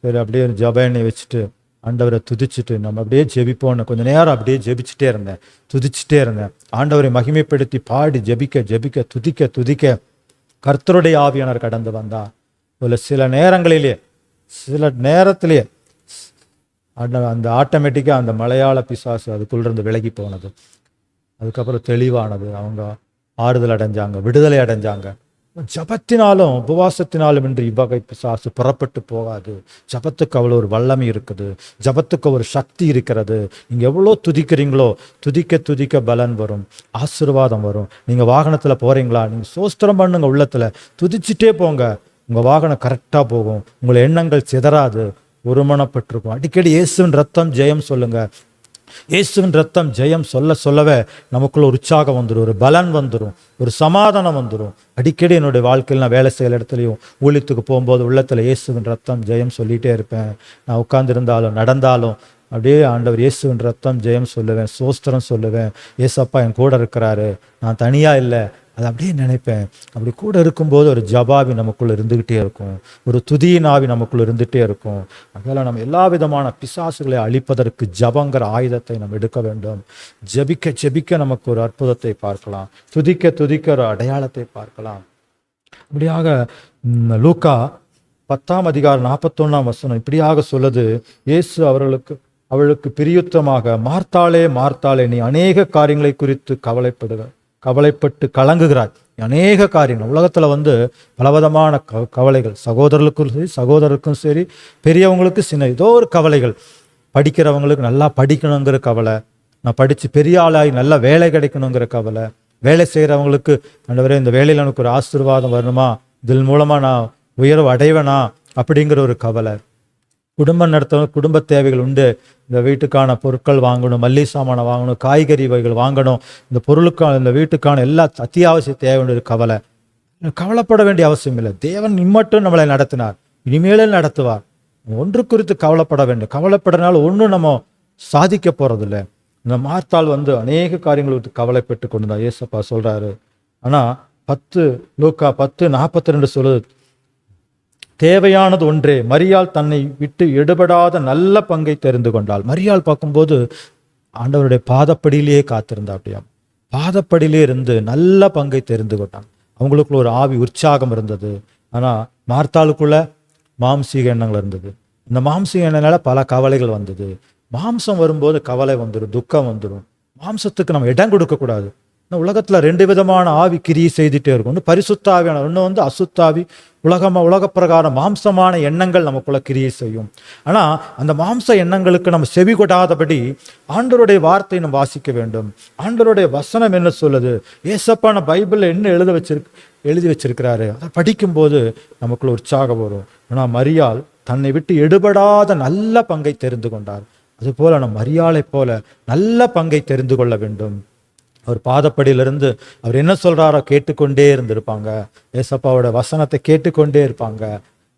சரி, அப்படியே ஜெப எண்ணெய் வச்சுட்டு ஆண்டவரை துதிச்சுட்டு நம்ம அப்படியே ஜெபிப்போன்னு கொஞ்சம் நேரம் அப்படியே ஜெபிச்சுட்டே இருந்தேன், துதிச்சுட்டே இருந்தேன். ஆண்டவரை மகிமைப்படுத்தி பாடி ஜெபிக்க ஜெபிக்க துதிக்க துதிக்க கர்த்தருடைய ஆவியானவர் கடந்து வந்தா. சில நேரத்திலேயே அந்த ஆட்டோமேட்டிக்காக அந்த மலையாள பிசாசு அதுக்குள்ளிருந்து விலகி போனது. அதுக்கப்புறம் தெளிவானது, அவங்க ஆறுதல் அடைஞ்சாங்க, விடுதலை அடைஞ்சாங்க. ஜபத்தினாலும் உபவாசத்தினாலும் என்று இவ்வகை பிசாசு புறப்பட்டு போகாது. ஜபத்துக்கு அவ்வளோ ஒரு வல்லமை இருக்குது, ஜபத்துக்கு ஒரு சக்தி இருக்கிறது. நீங்கள் எவ்வளோ துதிக்கிறீங்களோ துதிக்க துதிக்க பலன் வரும், ஆசீர்வாதம் வரும். நீங்கள் வாகனத்தில் போகிறீங்களா, நீங்கள் சோஸ்திரம் பண்ணுங்க, உள்ளத்தில் துதிச்சுட்டே போங்க, உங்கள் வாகனம் கரெக்டாக போகும், உங்களை எண்ணங்கள் சிதறாது, ஒருமனப்பட்டிருக்கும். அடிக்கடி இயேசுவின் ரத்தம் ஜெயம் சொல்லுங்க. இயேசுவின் ரத்தம் ஜெயம் சொல்லவே நமக்குள்ள ஒரு உற்சாகம் வந்துடும், ஒரு பலன் வந்துடும், ஒரு சமாதானம் வந்துடும். அடிக்கடி என்னுடைய வாழ்க்கையில் நான் வேலை செய்கிற இடத்துலையும் ஊழியத்துக்கு போகும்போது உள்ளத்தில் இயேசுவின் ரத்தம் ஜெயம் சொல்லிகிட்டே இருப்பேன். நான் உட்கார்ந்துருந்தாலும் நடந்தாலும் அப்படியே ஆண்டவர் இயேசுவின் ரத்தம் ஜெயம் சொல்லுவேன், சோஸ்திரம் சொல்லுவேன். ஏசப்பா என் கூட இருக்கிறாரு, நான் தனியாக இல்லை, அதை அப்படியே நினைப்பேன். அப்படி கூட இருக்கும்போது ஒரு ஜபாவி நமக்குள்ளே இருந்துக்கிட்டே இருக்கும், ஒரு துதியின் ஆவி நமக்குள்ளே இருந்துகிட்டே இருக்கும். அதனால் நம்ம எல்லா விதமான பிசாசுகளை அழிப்பதற்கு ஜபங்கிற ஆயுதத்தை நம்ம எடுக்க வேண்டும். ஜபிக்க ஜபிக்க நமக்கு ஒரு அற்புதத்தை பார்க்கலாம், துதிக்க துதிக்க ஒரு அடையாளத்தை பார்க்கலாம். இப்படியாக லூக்கா 10:41 இப்படியாக சொல்லுது, இயேசு அவளுக்கு பிரியுத்தமாக, மார்த்தாளே மார்த்தாளே, நீ அநேக காரியங்களை குறித்து கவலைப்பட்டு கலங்குகிறாய். அநேக காரியங்கள் உலகத்தில் வந்து பலவிதமான கவலைகள், சகோதரருக்கும் சரி பெரியவங்களுக்கும் சின்ன ஏதோ ஒரு கவலைகள். படிக்கிறவங்களுக்கு நல்லா படிக்கணுங்கிற கவலை, நான் படித்து பெரிய ஆளாகி நல்ல வேலை கிடைக்கணுங்கிற கவலை, வேலை செய்கிறவங்களுக்கு ஆண்டவரே இந்த வேலையில் எனக்கு ஒரு ஆசீர்வாதம் வரணுமா, இதன் மூலமாக நான் உயர்வு அடைவேனா அப்படிங்கிற ஒரு கவலை. குடும்பம் நடத்தணும், குடும்ப தேவைகள் உண்டு, இந்த வீட்டுக்கான பொருட்கள் வாங்கணும், மல்லிகை சாமானை வாங்கணும், காய்கறி வகைகள் வாங்கணும், இந்த பொருளுக்கான இந்த வீட்டுக்கான எல்லா அத்தியாவசிய தேவையான கவலை. கவலைப்பட வேண்டிய அவசியம் இல்லை. தேவன் இம்மட்டும் நம்மளை நடத்தினார், இனிமேலே நடத்துவார். ஒன்று குறித்து கவலைப்பட வேண்டும். கவலைப்படுறதுனால ஒன்றும் நம்ம சாதிக்க போறதில்லை. இந்த மார்த்தாள் வந்து அநேக காரியங்களை விட்டு கவலைப்பட்டு கொண்டு தான் ஏசப்பா சொல்றாரு. ஆனால் லூக்கா 10:42 சொல்லுது, தேவையானது ஒன்றே. மரியாள் தன்னை விட்டு எடுபடாத நல்ல பங்கை தெரிந்து கொண்டாள். மரியாள் பார்க்கும்போது ஆண்டவருடைய பாதப்படியிலேயே காத்திருந்தா. அப்படியா பாதப்படியிலே இருந்து நல்ல பங்கை தெரிந்து கொண்டான். அவங்களுக்குள்ள ஒரு ஆவி உற்சாகம் இருந்தது. ஆனால் மார்த்தாளுக்குள்ள மாம்சீக எண்ணங்கள் இருந்தது. இந்த மாம்சீக எண்ணனால பல கவலைகள் வந்தது. மாம்சம் வரும்போது கவலை வந்துடும், துக்கம் வந்துடும். மாம்சத்துக்கு நம்ம இடம் கொடுக்கக்கூடாது. இந்த உலகத்தில் 2 விதமான ஆவி கிரியை செய்துட்டே இருக்கும். ஒன்று பரிசுத்த ஆவியான, இன்னும் அசுத்தாவி. உலக பிரகாரம் மாம்சமான எண்ணங்கள் நமக்குள்ள கிரியை செய்யும். ஆனால் அந்த மாம்ச எண்ணங்களுக்கு நம்ம செவி கொடாதபடி ஆண்டவருடைய வார்த்தையை நம்ம வாசிக்க வேண்டும். ஆண்டவருடைய வசனம் என்ன சொல்லுது, ஏசப்பான பைபிளில் என்ன எழுதி வச்சிருக்கிறாரு, அதை படிக்கும்போது நமக்குள்ள உற்சாகம் வரும். ஆனால் மரியாள் தன்னை விட்டு எடுபடாத நல்ல பங்கை தெரிந்து கொண்டார். அதுபோல நம்ம மரியாளை போல நல்ல பங்கை தெரிந்து கொள்ள வேண்டும். அவர் பாதப்படியிலிருந்து அவர் என்ன சொல்றாரோ கேட்டுக்கொண்டே இருந்திருப்பாங்க. ஏசப்பாவோட வசனத்தை கேட்டுக்கொண்டே இருப்பாங்க.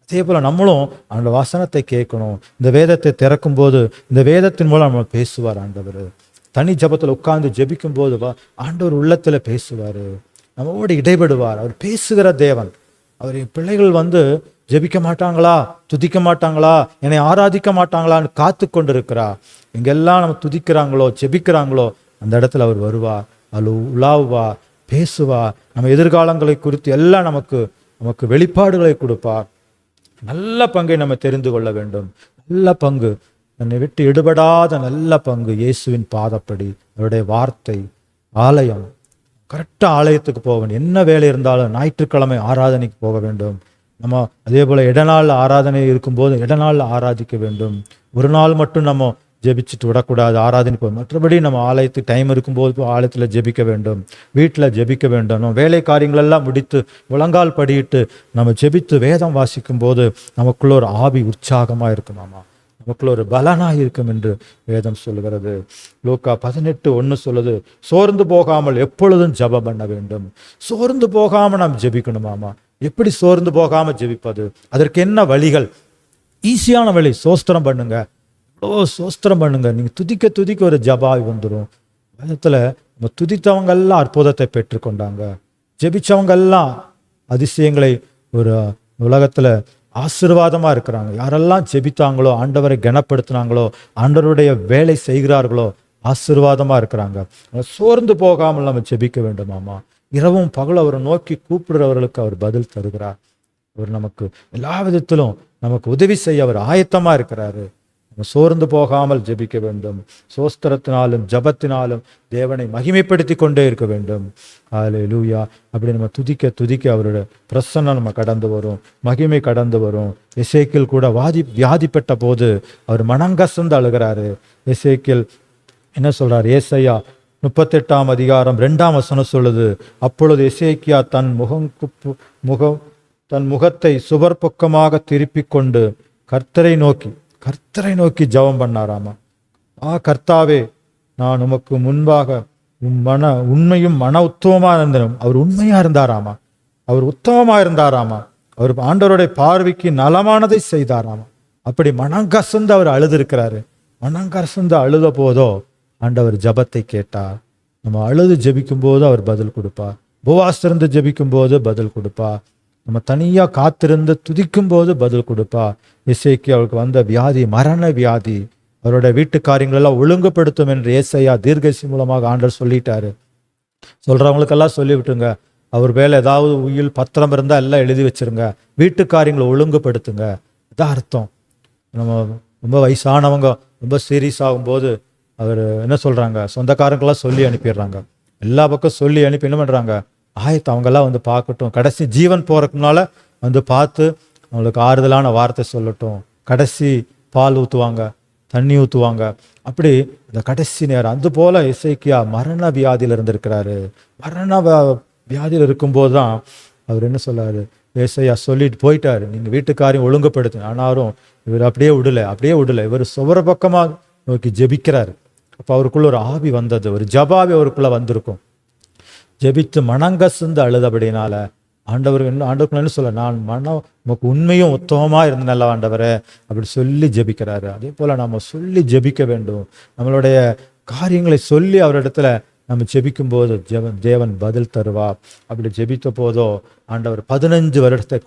அதே போல நம்மளும் அந்த வசனத்தை கேட்கணும். இந்த வேதத்தை திறக்கும் போது இந்த வேதத்தின் மூலம் நம்ம பேசுவார் ஆண்டவர். தனி ஜபத்தில் உட்கார்ந்து ஜெபிக்கும் போது ஆண்டவர் உள்ளத்துல பேசுவார், நம்மோடு இடைபடுவார். அவர் பேசுகிற தேவன். அவர் பிள்ளைகள் ஜெபிக்க மாட்டாங்களா, துதிக்க மாட்டாங்களா, என்னை ஆராதிக்க மாட்டாங்களான்னு காத்து கொண்டு இருக்கிறா. எங்கெல்லாம் நம்ம துதிக்கிறாங்களோ ஜெபிக்கிறாங்களோ அந்த இடத்துல அவர் வருவார், உலாவுவார், பேசுவார். நம்ம எதிர்காலங்களை குறித்து எல்லாம் நமக்கு வெளிப்பாடுகளை கொடுப்பார். நல்ல பங்கை நம்ம தெரிந்து கொள்ள வேண்டும். நல்ல பங்கு, என்னை விட்டு எடுபடாத நல்ல பங்கு இயேசுவின் பாதப்படி, அவருடைய வார்த்தை, ஆலயம். கரெக்டாக ஆலயத்துக்கு போக வேண்டும். என்ன வேலை இருந்தாலும் ஞாயிற்றுக்கிழமை ஆராதனைக்கு போக வேண்டும். நம்ம அதே போல் இடநாள் ஆராதனை இருக்கும்போது இடநாளில் ஆராதிக்க வேண்டும். ஒரு நாள் மட்டும் நம்ம ஜெபிச்சுட்டு விடக்கூடாது, ஆராதனை போய். மற்றபடி நம்ம ஆலயத்துக்கு டைம் இருக்கும்போது ஆலயத்தில் ஜெபிக்க வேண்டும், வீட்டில் ஜெபிக்க வேண்டும். நம்ம வேலை காரியங்களெல்லாம் முடித்து முழங்கால் படியிட்டு நம்ம ஜெபித்து வேதம் வாசிக்கும் போது நமக்குள்ள ஒரு ஆவி உற்சாகமாக இருக்குமாமா, நமக்குள்ள ஒரு பலனாக இருக்கும் என்று வேதம் சொல்லுகிறது. லூக்கா 18:1 சொல்லுது, சோர்ந்து போகாமல் எப்பொழுதும் ஜெபம் பண்ண வேண்டும். சோர்ந்து போகாமல் நாம் ஜெபிக்கணுமாமா. எப்படி சோர்ந்து போகாமல் ஜெபிப்பது? அதற்கு என்ன வழிகள்? ஈஸியான வழி, சோஸ்திரம் பண்ணுங்க. சோஸ்திரம் பண்ணுங்க. நீங்கள் துதிக்க ஒரு ஜபாய் வந்துடும். வேதத்தில் நம்ம துதித்தவங்கெல்லாம் அற்புதத்தை பெற்றுக்கொண்டாங்க. ஜெபிச்சவங்கெல்லாம் அதிசயங்களை ஒரு உலகத்தில் ஆசீர்வாதமாக இருக்கிறாங்க. யாரெல்லாம் ஜெபித்தாங்களோ, ஆண்டவரை கனப்படுத்தினாங்களோ, ஆண்டவருடைய வேலை செய்கிறார்களோ ஆசீர்வாதமாக இருக்கிறாங்க. சோர்ந்து போகாமல் நம்ம ஜெபிக்க வேண்டுமாமா. இரவும் பகலும் அவரை நோக்கி கூப்பிடுறவர்களுக்கு அவர் பதில் தருகிறார். அவர் நமக்கு எல்லா விதத்திலும் நமக்கு உதவி செய்ய அவர் ஆயத்தமாக இருக்கிறாரு. நம்ம சோர்ந்து போகாமல் ஜெபிக்க வேண்டும். சோஸ்திரத்தினாலும் ஜபத்தினாலும் தேவனை மகிமைப்படுத்தி கொண்டே இருக்க வேண்டும். ஹல்லேலூயா. அப்படி நம்ம துதிக்க அவருடைய பிரசன்னம் நம்ம கடந்து வரும், மகிமை கடந்து வரும். எசேக்கியேல் கூட வியாதிப்பட்ட போது அவர் மனங்கசந்து அழுகிறாரு. எசேக்கியேல் என்ன சொல்றார்? ஏசாயா 38:2 சொல்லுது, அப்பொழுது எசேக்கியா தன் முகத்தை சுவர் பக்கமாக திருப்பி கொண்டு கர்த்தரை நோக்கி ஜெபம் பண்ணாராமா. கர்த்தாவே, நான் உமக்கு முன்பாக உண்மையும் மன உத்தமமா இருந்தேன். அவர் உண்மையா இருந்தாராமா, அவர் உத்தமமா இருந்தாராமா, அவர் ஆண்டவருடைய பார்வைக்கு நலமானதை செய்தாராமா. அப்படி மனங்கசந்து அவர் அழுதுருக்கிறாரு. மனங்கசந்து அழுத போதோ ஆண்டவர் ஜபத்தை கேட்டார். நம்ம அழுது ஜெபிக்கும் போது அவர் பதில் கொடுப்பார். உபவாசிருந்து ஜெபிக்கும் போது பதில் கொடுப்பார். நம்ம தனியாக காத்திருந்து துதிக்கும் போது பதில் கொடுப்பா. எசேக்கியா அவருக்கு வந்த வியாதி மரண வியாதி, அவருடைய வீட்டு காரியங்களெல்லாம் ஒழுங்குபடுத்தும் என்று ஏசாயா தீர்க்கதரிசி மூலமாக ஆண்டவர் சொல்லிட்டாரு. சொல்றவங்களுக்கெல்லாம் சொல்லி விட்டுருங்க, அவர் மேலே ஏதாவது உயில் பத்திரம் இருந்தால் எல்லாம் எழுதி வச்சிருங்க, வீட்டு காரியங்களை ஒழுங்குபடுத்துங்க. இதான் அர்த்தம். நம்ம ரொம்ப வயசானவங்க ரொம்ப சீரியஸ் ஆகும்போது அவர் என்ன சொல்றாங்க, சொந்தக்காரங்களாம் சொல்லி அனுப்பிடுறாங்க. எல்லா பக்கம் சொல்லி அனுப்பி என்ன பண்றாங்க, அவங்கெல்லாம் பார்க்கட்டும், கடைசி ஜீவன் போறதுக்குனால பார்த்து அவங்களுக்கு ஆறுதலான வார்த்தை சொல்லட்டும். கடைசி பால் ஊற்றுவாங்க, தண்ணி ஊற்றுவாங்க. அப்படி இந்த கடைசி நேரம் அது போல எசேக்கியா மரண வியாதியில் இருந்திருக்கிறாரு. மரண வியாதியில் இருக்கும்போது தான் அவர் என்ன சொல்லாரு, ஏசாயா சொல்லிட்டு போயிட்டாரு, நீங்கள் வீட்டுக்காரையும் ஒழுங்குபடுத்து. ஆனாலும் இவர் அப்படியே விடலை. இவர் சுவர பக்கமாக நோக்கி ஜெபிக்கிறாரு. அப்போ அவருக்குள்ள ஒரு ஆவி வந்தது, ஒரு ஜபாவி அவருக்குள்ள வந்திருக்கும். ஜெபித்து மனங்கசந்து அழுதபடினால ஆண்டவருக்கு என்ன சொல்ல, நான் உமக்கு உண்மையும் உத்தமமாக இருந்தேன்ல ஆண்டவரே அப்படி சொல்லி ஜெபிக்கிறாரு. அதே போல் நம்ம சொல்லி ஜெபிக்க வேண்டும். நம்மளுடைய காரியங்களை சொல்லி அவரிடத்துல நம்ம ஜெபிக்கும் போது தேவன் பதில் தருவார். அப்படி ஜெபித்த போதோ ஆண்டவர் 15 வருடத்தை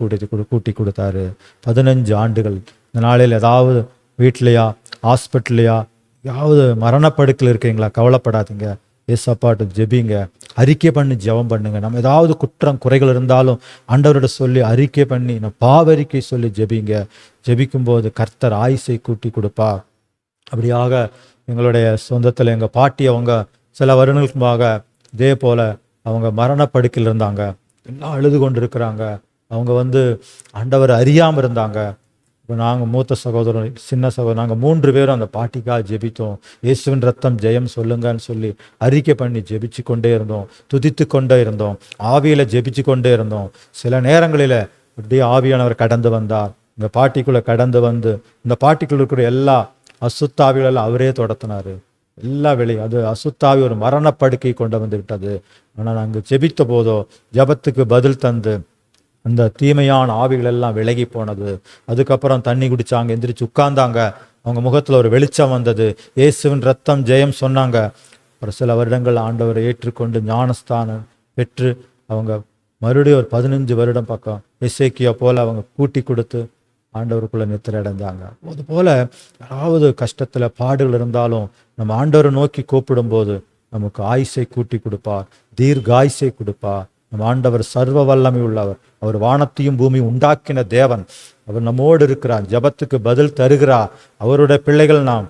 கூட்டி கொடுத்தாரு. 15 ஆண்டுகள். இந்த நாளில் ஏதாவது வீட்லையா ஹாஸ்பிட்டல்லையா யாவது மரணப்படுக்கையில் இருக்கீங்களா, கவலைப்படாதீங்க. ஏசப்பாட்டு ஜெபிங்க, அறிக்கை பண்ணி ஜெபம் பண்ணுங்க. நம்ம ஏதாவது குற்றம் குறைகள் இருந்தாலும் ஆண்டவரோட சொல்லி அறிக்கை பண்ணி பாவறிக்கை சொல்லி ஜெபிங்க. ஜெபிக்கும்போது கர்த்தர் ஆயுசை கூட்டி கொடுப்பா. அப்படியாக எங்களுடைய சொந்தத்தில் எங்கள் பாட்டி அவங்க சில வருடங்களுக்குமாக இதே போல் அவங்க மரணப்படுக்கையில் இருந்தாங்க. எல்லாம் அழுது கொண்டு இருக்கிறாங்க. அவங்க ஆண்டவர் அறியாமல் இருந்தாங்க. இப்போ நாங்கள் மூத்த சகோதரன் சின்ன சகோதரன் நாங்கள் 3 பேரும் அந்த பாட்டிக்காக ஜெபித்தோம். இயேசுவின் ரத்தம் ஜெயம் சொல்லுங்கன்னு சொல்லி அறிக்கை பண்ணி ஜெபிச்சு கொண்டே இருந்தோம், துதித்து கொண்டே இருந்தோம், ஆவியில் ஜெபிச்சு கொண்டே இருந்தோம். சில நேரங்களில் இப்படியே ஆவியானவர் கடந்து வந்தார். இந்த பாட்டிக்குள்ளே கடந்து வந்து இந்த பாட்டிக்குள்ள இருக்கிற எல்லா அசுத்தாவிகளெல்லாம் அவரே தொடத்தினார். எல்லா வெளியும் அது அசுத்தாவி ஒரு மரணப்படுக்கை கொண்டு வந்து விட்டது. ஆனால் நாங்கள் ஜெபித்த போதோ ஜெபத்துக்கு பதில் தந்து அந்த தீமையான ஆவிகள் எல்லாம் விலகி போனது. அதுக்கப்புறம் தண்ணி குடிச்சாங்க, எந்திரிச்சு உட்கார்ந்தாங்க. அவங்க முகத்தில் ஒரு வெளிச்சம் வந்தது. இயேசுவின் ரத்தம் ஜெயம் சொன்னாங்க. ஒரு சில வருடங்கள் ஆண்டவரை ஏற்றுக்கொண்டு ஞானஸ்தானம் பெற்று அவங்க மறுபடியும் ஒரு 15 வருடம் பக்கம் எசேக்கியா போல அவங்க கூட்டி கொடுத்து ஆண்டவருக்குள்ள நித்திரை அடைந்தாங்க. அதுபோல யாராவது கஷ்டத்தில் பாடுகள் இருந்தாலும் நம்ம ஆண்டவரை நோக்கி கூப்பிடும்போது நமக்கு ஆயுசை கூட்டி கொடுப்பார், தீர்காயுசை கொடுப்பார். நம்ம ஆண்டவர் சர்வ வல்லமை உள்ளவர். அவர் வானத்தையும் பூமி உண்டாக்கின தேவன். அவர் நம்மோடு இருக்கிறார், ஜெபத்துக்கு பதில் தருகிறார். அவருடைய பிள்ளைகள் நாம்,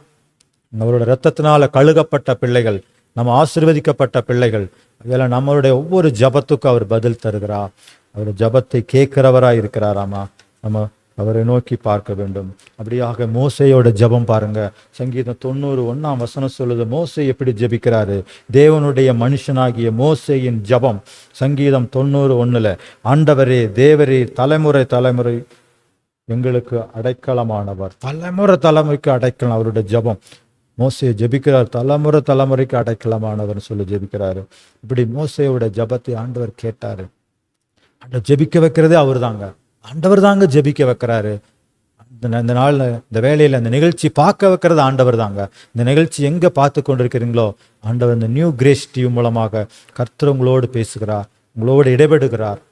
அவருடைய இரத்தத்தினால கழுகப்பட்ட பிள்ளைகள், நம்ம ஆசீர்வதிக்கப்பட்ட பிள்ளைகள். அதில் நம்மளுடைய ஒவ்வொரு ஜெபத்துக்கும் அவர் பதில் தருகிறார். அவர் ஜெபத்தை கேட்கிறவராய் இருக்கிறாராமா. நம்ம அவரை நோக்கி பார்க்க வேண்டும். அப்படியாக மோசையோட ஜெபம் பாருங்க. சங்கீதம் 91 சொல்லுது, மோசை எப்படி ஜெபிக்கிறாரு. தேவனுடைய மனுஷனாகிய மோசையின் ஜெபம். சங்கீதம் 91 ஆண்டவரே தேவரே தலைமுறை தலைமுறை எங்களுக்கு அடைக்கலமானவர். தலைமுறை தலைமுறைக்கு அடைக்கலம். அவருடைய ஜெபம் மோசையை ஜெபிக்கிறார், தலைமுறை தலைமுறைக்கு அடைக்கலமானவர் சொல்லி ஜெபிக்கிறாரு. இப்படி மோசையோட ஜெபத்தை ஆண்டவர் கேட்டாரு. ஆண்டவர் ஜெபிக்க வைக்கிறதே அவர் தாங்க. ஆண்டவர் தாங்க ஜெபிக்க வைக்கிறாரு. இந்த நாள் இந்த வேலையில் இந்த நிகழ்ச்சி பார்க்க வைக்கிறது ஆண்டவர் தாங்க. இந்த நிகழ்ச்சி எங்கே பார்த்து கொண்டிருக்கிறீங்களோ ஆண்டவர் இந்த நியூ கிரேஸ் டிவி மூலமாக கர்த்தர் உங்களோடு பேசுகிறார், உங்களோடு இடைபெடுகிறார்.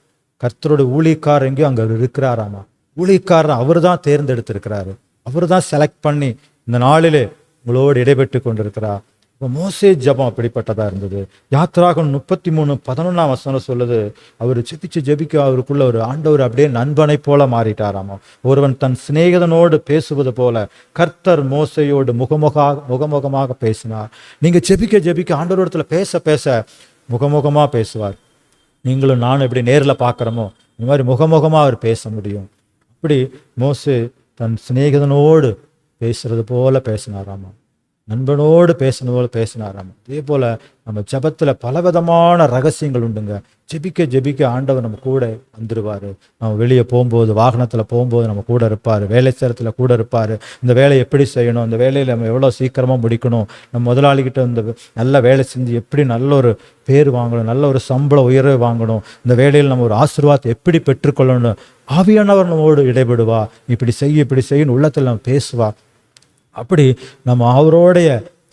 கர்த்தரோட ஊழியக்காரர் எங்கேயும் அங்கே இருக்கிறாராமா. ஊழியக்காரர் அவர் தான் தேர்ந்தெடுத்திருக்கிறாரு. அவர் தான் செலக்ட் பண்ணி இந்த நாளிலே உங்களோடு இடைபெற்று கொண்டிருக்கிறார். இப்போ மோசே ஜெபம் அப்படிப்பட்டதாக இருந்தது. யாத்திராகமம் 33:11 சொல்லுது, அவர் ஜெபிக்க அவருக்குள்ள ஒரு ஆண்டவர் அப்படியே நண்பனை போல மாறிட்டாராமா. ஒருவன் தன் சிநேகிதனோடு பேசுவது போல கர்த்தர் மோசையோடு முகமுகமாக பேசினார். நீங்கள் ஜெபிக்க ஆண்டவரிடத்துல பேச பேச முகமுகமாக பேசுவார். நீங்களும் நானும் எப்படி நேரில் பார்க்குறோமோ இந்த மாதிரி முகமுகமாக அவர் பேச முடியும். அப்படி மோசே தன் சிநேகிதனோடு பேசுறது போல பேசினாராமா, நண்பனோடு பேசணும் போல பேசினாராம். அதே போல் நம்ம ஜெபத்தில் பலவிதமான ரகசியங்கள் உண்டுங்க. ஜெபிக்க ஆண்டவர் நம்ம கூட வந்துடுவார். நம்ம வெளியே போகும்போது, வாகனத்தில் போகும்போது நம்ம கூட இருப்பார், வேலை சேரத்தில் கூட இருப்பார். இந்த வேலையை எப்படி செய்யணும், இந்த வேலையில் நம்ம எவ்வளோ சீக்கிரமாக முடிக்கணும், நம்ம முதலாளிகிட்ட இந்த நல்ல வேலை செஞ்சு எப்படி நல்ல ஒரு பேர் வாங்கணும், நல்ல ஒரு சம்பள உயர்வை வாங்கணும், இந்த வேலையில் நம்ம ஒரு ஆசீர்வாதத்தை எப்படி பெற்றுக்கொள்ளணும், ஆவியானவர் நம்மோடு இடைபடுவா. இப்படி செய்யணும் உள்ளத்தில் நம்ம பேசுவா. அப்படி நம்ம அவருடைய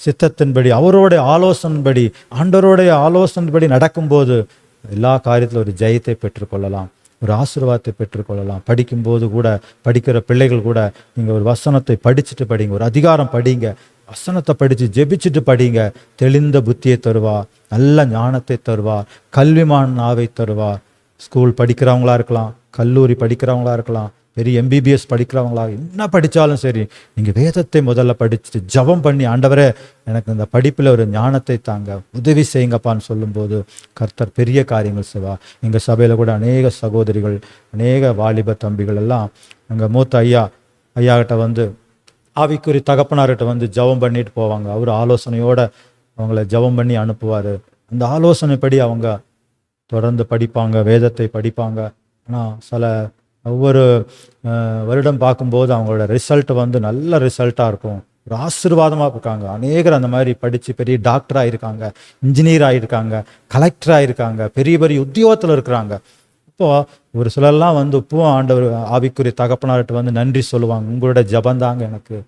சித்தத்தின்படி, அவருடைய ஆலோசனைப்படி, ஆண்டவருடைய ஆலோசனைப்படி நடக்கும்போது எல்லா காரியத்திலும் ஒரு ஜெயத்தை பெற்றுக்கொள்ளலாம், ஒரு ஆசீர்வாதத்தை பெற்றுக்கொள்ளலாம். படிக்கும்போது கூட, படிக்கிற பிள்ளைகள் கூட நீங்கள் ஒரு வசனத்தை படிச்சுட்டு படிங்க, ஒரு அதிகாரம் படிங்க, வசனத்தை படித்து ஜெபிச்சுட்டு படிங்க. தெளிந்த புத்தியை தருவா, நல்ல ஞானத்தை தருவா, கல்விமான் நாவை தருவா. ஸ்கூல் படிக்கிறவங்களா இருக்கலாம், கல்லூரி படிக்கிறவங்களா இருக்கலாம், பெரிய MBBS படிக்கிறவங்களா, என்ன படித்தாலும் சரி, நீங்கள் வேதத்தை முதல்ல படிச்சுட்டு ஜெபம் பண்ணி, ஆண்டவரே எனக்கு இந்த படிப்பில் ஒரு ஞானத்தை தாங்க, உதவி செய்யுங்கப்பான்னு சொல்லும்போது கர்த்தர் பெரிய காரியங்கள் செய்வா. எங்கள் சபையில் கூட அநேக சகோதரிகள், அநேக வாலிப தம்பிகள் எல்லாம் எங்கள் மூத்த ஐயாக்கிட்ட ஆவிக்குறி தகப்பனார்கிட்ட ஜெபம் பண்ணிட்டு போவாங்க. அவர் ஆலோசனையோடு அவங்கள ஜெபம் பண்ணி அனுப்புவார். அந்த ஆலோசனைப்படி அவங்க தொடர்ந்து படிப்பாங்க, வேதத்தை படிப்பாங்க. ஆனால் சில ஒவ்வொரு வருடம் பார்க்கும்போது அவங்களோட ரிசல்ட் நல்ல ரிசல்ட்டாக இருக்கும், ஒரு ஆசீர்வாதமாக இருக்காங்க. அநேகர் அந்த மாதிரி படித்து பெரிய டாக்டராக இருக்காங்க, இன்ஜினியர் ஆகியிருக்காங்க, கலெக்டராக இருக்காங்க, பெரிய பெரிய உத்தியோகத்தில் இருக்கிறாங்க. இப்போது ஒரு சிலர்லாம் இப்போவும் ஆண்டவர் ஆவிக்குரிய தகப்பனார்கிட்ட நன்றி சொல்லுவாங்க. உங்களோட ஜபந்தாங்க எனக்கு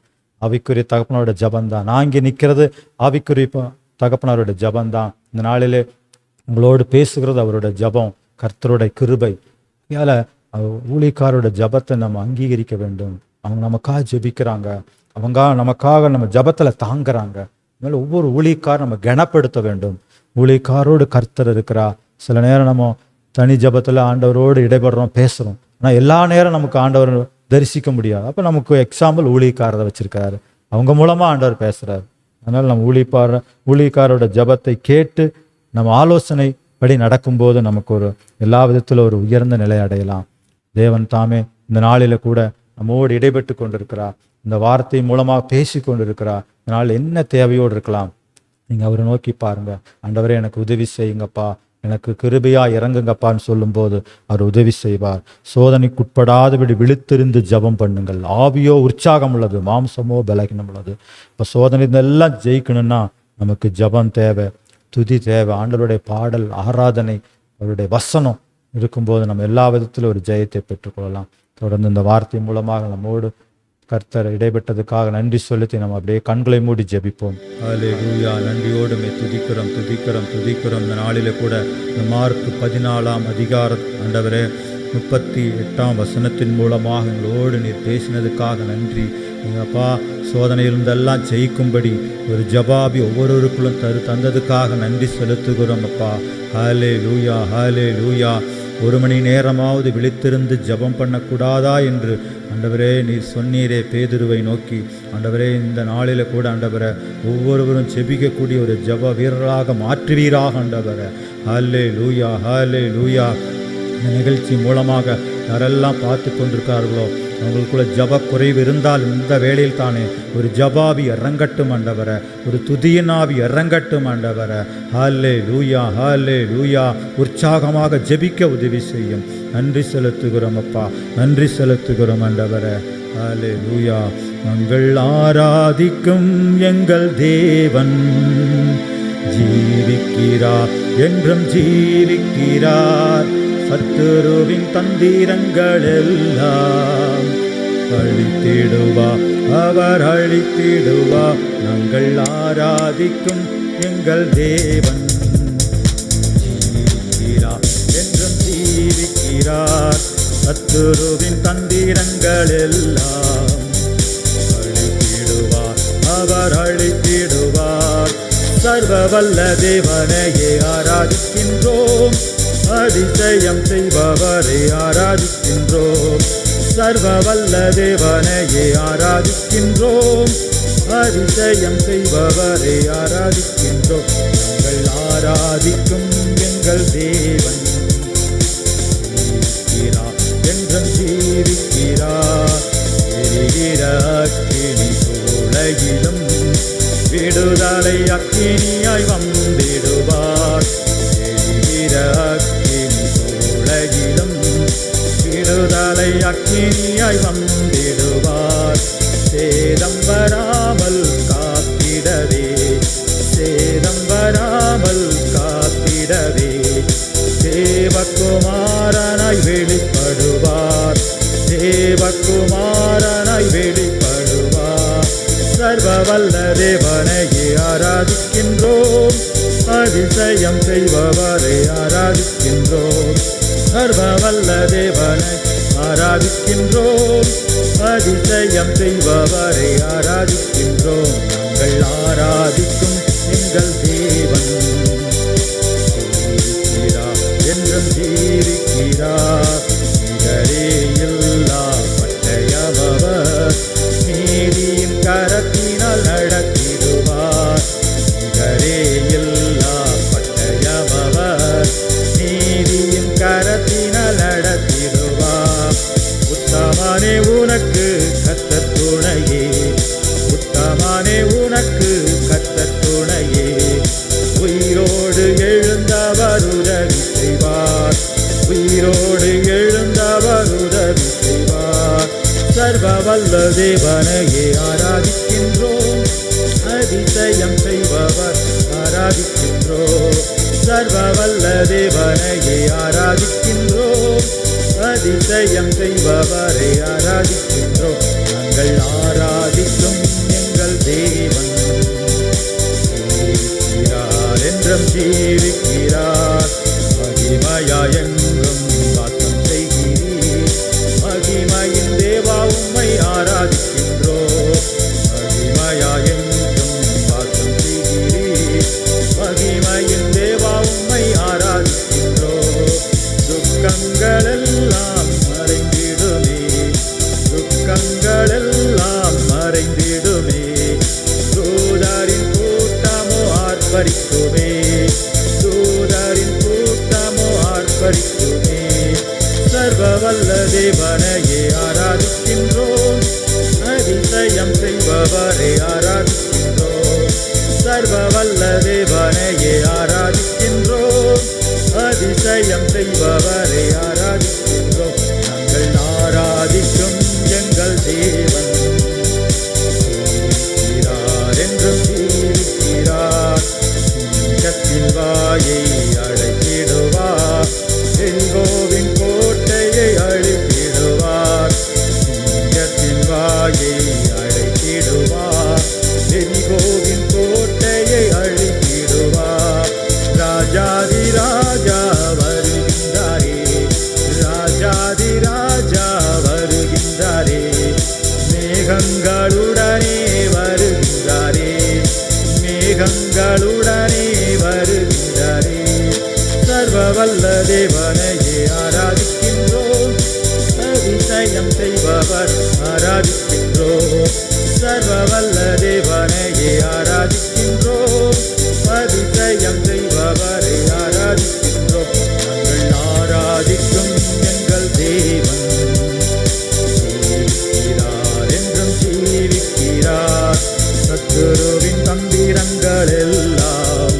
ஆவிக்குரிய தகப்பனோட ஜபந்தான், நான் இங்கே நிற்கிறது ஆவிக்குரிய தகப்பனாரோட ஜபம்தான். இந்த நாளிலே உங்களோடு பேசுகிறது அவரோட ஜபம், கர்த்தருடைய கிருபை. அதனால் ஊழியக்காரோட ஜபத்தை நம்ம அங்கீகரிக்க வேண்டும். அவங்க நமக்காக ஜெபிக்கிறாங்க, அவங்க நமக்காக நம்ம ஜபத்தில் தாங்குறாங்க. அதனால ஒவ்வொரு ஊழியக்காரும் நம்ம கனப்படுத்த வேண்டும். ஊழியக்காரோடு கர்த்தர் இருக்கிறா. சில நேரம் நம்ம தனி ஜபத்தில் ஆண்டவரோடு இடைபடுறோம், பேசுகிறோம். ஆனால் எல்லா நேரம் நமக்கு ஆண்டவர் தரிசிக்க முடியாது. அப்போ நமக்கு எக்ஸாம்பிள் ஊழியக்காரரை வச்சிருக்காரு, அவங்க மூலமாக ஆண்டவர் பேசுகிறார். அதனால் நம்ம ஊழியக்காரோட ஜபத்தை கேட்டு நம்ம ஆலோசனை படி நடக்கும்போது நமக்கு எல்லா விதத்தில் ஒரு உயர்ந்த நிலை அடையலாம். தேவன் தாமே இந்த நாளில் கூட நம்மோடு இடைபெற்று கொண்டிருக்கிறார். இந்த வார்த்தை மூலமாக பேசி கொண்டிருக்கிறார். இதனால் என்ன தேவையோடு இருக்கலாம், நீங்கள் அவரை நோக்கி பாருங்க. ஆண்டவரே எனக்கு உதவி செய்யுங்கப்பா, எனக்கு கிருபையா இறங்குங்கப்பான்னு சொல்லும்போது அவர் உதவி செய்வார். சோதனைக்குட்படாதபடி விழித்திருந்து ஜபம் பண்ணுங்கள். ஆவியோ உற்சாகம் உள்ளது, மாம்சமோ பலகீனம் உள்ளது. இப்போ சோதனை இதெல்லாம் ஜெயிக்கணும்னா நமக்கு ஜபம் தேவை, துதி தேவை. ஆண்டவருடைய பாடல், ஆராதனை, அவருடைய வசனம் இருக்கும்போது நம்ம எல்லா விதத்திலும் ஒரு ஜெயத்தை பெற்றுக்கொள்ளலாம். தொடர்ந்து இந்த வார்த்தை மூலமாக நம்மோடு கர்த்தர் இடைப்பட்டதுக்காக நன்றி செலுத்தி நம்ம அப்படியே கண்களை மூடி ஜெபிப்போம். ஹல்லேலூயா. நன்றியோடுமே துதிக்கிறோம் துதிக்கிறோம் துதிக்கிறோம். இந்த நாளில் கூட இந்த மார்க் 14ஆம் அதிகாரம் ஆண்டவரே 38ஆம் வசனத்தின் மூலமாக எங்களோடு நீர் பேசினதுக்காக நன்றி. எங்கப்பா சோதனையிலிருந்தெல்லாம் ஜெயிக்கும்படி ஒரு ஜபாபி ஒவ்வொருவருக்குள்ளும் தந்ததுக்காக நன்றி செலுத்துகிறோம் அப்பா. ஹல்லேலூயா ஹல்லேலூயா. 1 மணி நேரமாவது விழித்திருந்து ஜபம் பண்ணக்கூடாதா என்று ஆண்டவரே நீர் சொன்னீரே பேதுருவை நோக்கி. ஆண்டவரே இந்த நாளில் கூட ஆண்டவரை ஒவ்வொருவரும் ஜெபிக்கக்கூடிய ஒரு ஜப வீரராக மாற்றுவீராக ஆண்டவரை. ஹல்லேலூயா ஹல்லேலூயா. இந்த நிகழ்ச்சி மூலமாக யாரெல்லாம் பார்த்து கொண்டிருக்கார்களோ அவங்களுக்குள்ள ஜப குறைவு இருந்தால் இந்த வேளையில் தானே ஒரு ஜபாவி இறங்கட்டும் ஆண்டவரை, ஒரு துதியினாவி இறங்கட்டும் ஆண்டவரை. ஹல்லேலூயா ஹல்லேலூயா. உற்சாகமாக ஜெபிக்க உதவி செய்யும். நன்றி செலுத்துகிறோம் அப்பா, நன்றி செலுத்துகிறோம் ஆண்டவரை. ஹல்லேலூயா. நாங்கள் ஆராதிக்கும் எங்கள் தேவன் ஜீவிக்கிறார், என்றும் ஜீவிக்கிறார். சத்துருவின் தந்திரங்கள் எல்லாம் அழித்திடுவார், அவர் அழித்திடுவார். நாங்கள் ஆராதிக்கும் எங்கள் தேவன் ஜீவிக்கிறார், என்றும் ஜீவிக்கிறார். சத்துருவின் தந்திரங்கள் எல்லாம் அழித்திடுவார், அவர் அழித்திடுவார். சர்வ வல்ல தேவனையே ஆராதிக்கின்றோம், அதிசயம் செய்பவரை ஆராதிக்கின்றோம். சர்வ வல்ல தேவனையே ஆராதிக்கின்றோம், அதிசயம் செய்பவரை ஆராதிக்கின்றோம். நாங்கள் ஆராதிக்கும் எங்கள் தேவன் ஜீவிக்கிறார், என்றும் ஜீவிக்கிறார். எரிகிற அக்கினி சூளையிலும் விடுதலை அக்கினியாய் வந்திடுவார். அக்கினி சூளையிலும் விடுதலை அக்கினியாய் வந்திடுவார். சேதம் வராமல் காத்திடவே, சேதம் வராமல் காத்திடவே தேவகுமாரனாய் வெளிப்படுவார், தேவகுமாரனாய் வெளிப்படுவார். சர்வ வல்ல தேவனையே ஆராதிக்கின்றோம், அதிசயம் செய்பவரை ஆராதிக்கின்றோம். சர்வ வல்ல தேவனை ஆராதிக்கின்றோம், அதிசயம் செய்பவரை ஆராதிக்கின்றோம். நாங்கள் ஆராதிக்கும் எங்கள் தேவன் ஜீவிக்கிறார், என்றும் ஜீவிக்கிறார். நிகரே இல்லா பட்டயவர் நீதியின் கரத்தினால் நடத்திடுவார். நிகரே இல்லா பட்டயவர் நீதியின் கரத்தினால் நடத்திடுவார். உத்தமனே உனக்கு கர்த்தர் துணையே, உத்தமனே உனக்கு கர்த்தர் துணையே. உயிரோடு எழுந்தவர் உதவி செய்வார், உயிரோடு எழுந்தவர் உதவி செய்வார். சர்வ வல்ல தேவனையே ஆராதிக்கின்றோம், அதிசயம் செய்பவர் ஆராதிக்கின்றோம். சர்வ வல்ல தேவனையே ஆராதிக்கின்றோம், அதிசயம் செய்பவரை ஆராதிக்கின்றோம். நாங்கள் ஆராதிக்கும் எங்கள் தேவன் ஜீவிக்கிறார், ஆராதிக்கின்றோம். மகிமையாய் என்றும் வாசம் செய்கிறீர். மகிமையின் தேவா உம்மை ஆராதிக்கின்றோம். துக்கங்களெல்லாம் மறைந்திடுமே, துக்கங்களெல்லாம் மறைந்திடுமே. தூதரின் கூட்டமோ ஆர்ப்பரிக்குமே, தூதரின் கூட்டமோ ஆர்ப்பரிக்குமே. சர்வவல்ல தேவனையே ஆராதிக்கின்றோம். அதிசயம் செய்பவரை ஆராதிக்கின்றோம். சர்வவல்ல தேவனையே ஆராதிக்கின்றோம். அதிசயம் செய்பவரை ஆராதிக்கின்றோம். நாங்கள் ஆராதிக்கும் எங்கள் தேவன் ஜீவிக்கிறார் என்றும் ஜீவிக்கிறார். சிங்கத்தின் வாயை அடைத்திடுவார், எரிகோவின் கோட்டையை அழித்திடுவார். சிங்கத்தின் வாயை அடைத்திடுவார், எரிகோவின் கோட்டையை அழித்திடுவார். ராஜாதி ராஜா வருகின்றாரே, ராஜாதி ராஜா வருகின்றாரே. மேகங்களுடனே வருகின்றாரே, மேகங்களுடனே வருகின்றாரே. சர்வவல்ல தேவனையே ஆராதிக்கின்றோம். அதிசயம் செய்பவர் ஆராதிக்கின்றோம். சர்வவல்ல தேவனையே ஆராதிக்கின்றோம். அதிசயம் செய்பவரை ஆராதிக்கின்றோம். நாங்கள் ஆராதிக்கும் எங்கள் தேவன் ஜீவிக்கிறார் என்றும் ஜீவிக்கிறார். சத்துருவின் தந்திரங்கள் எல்லாம்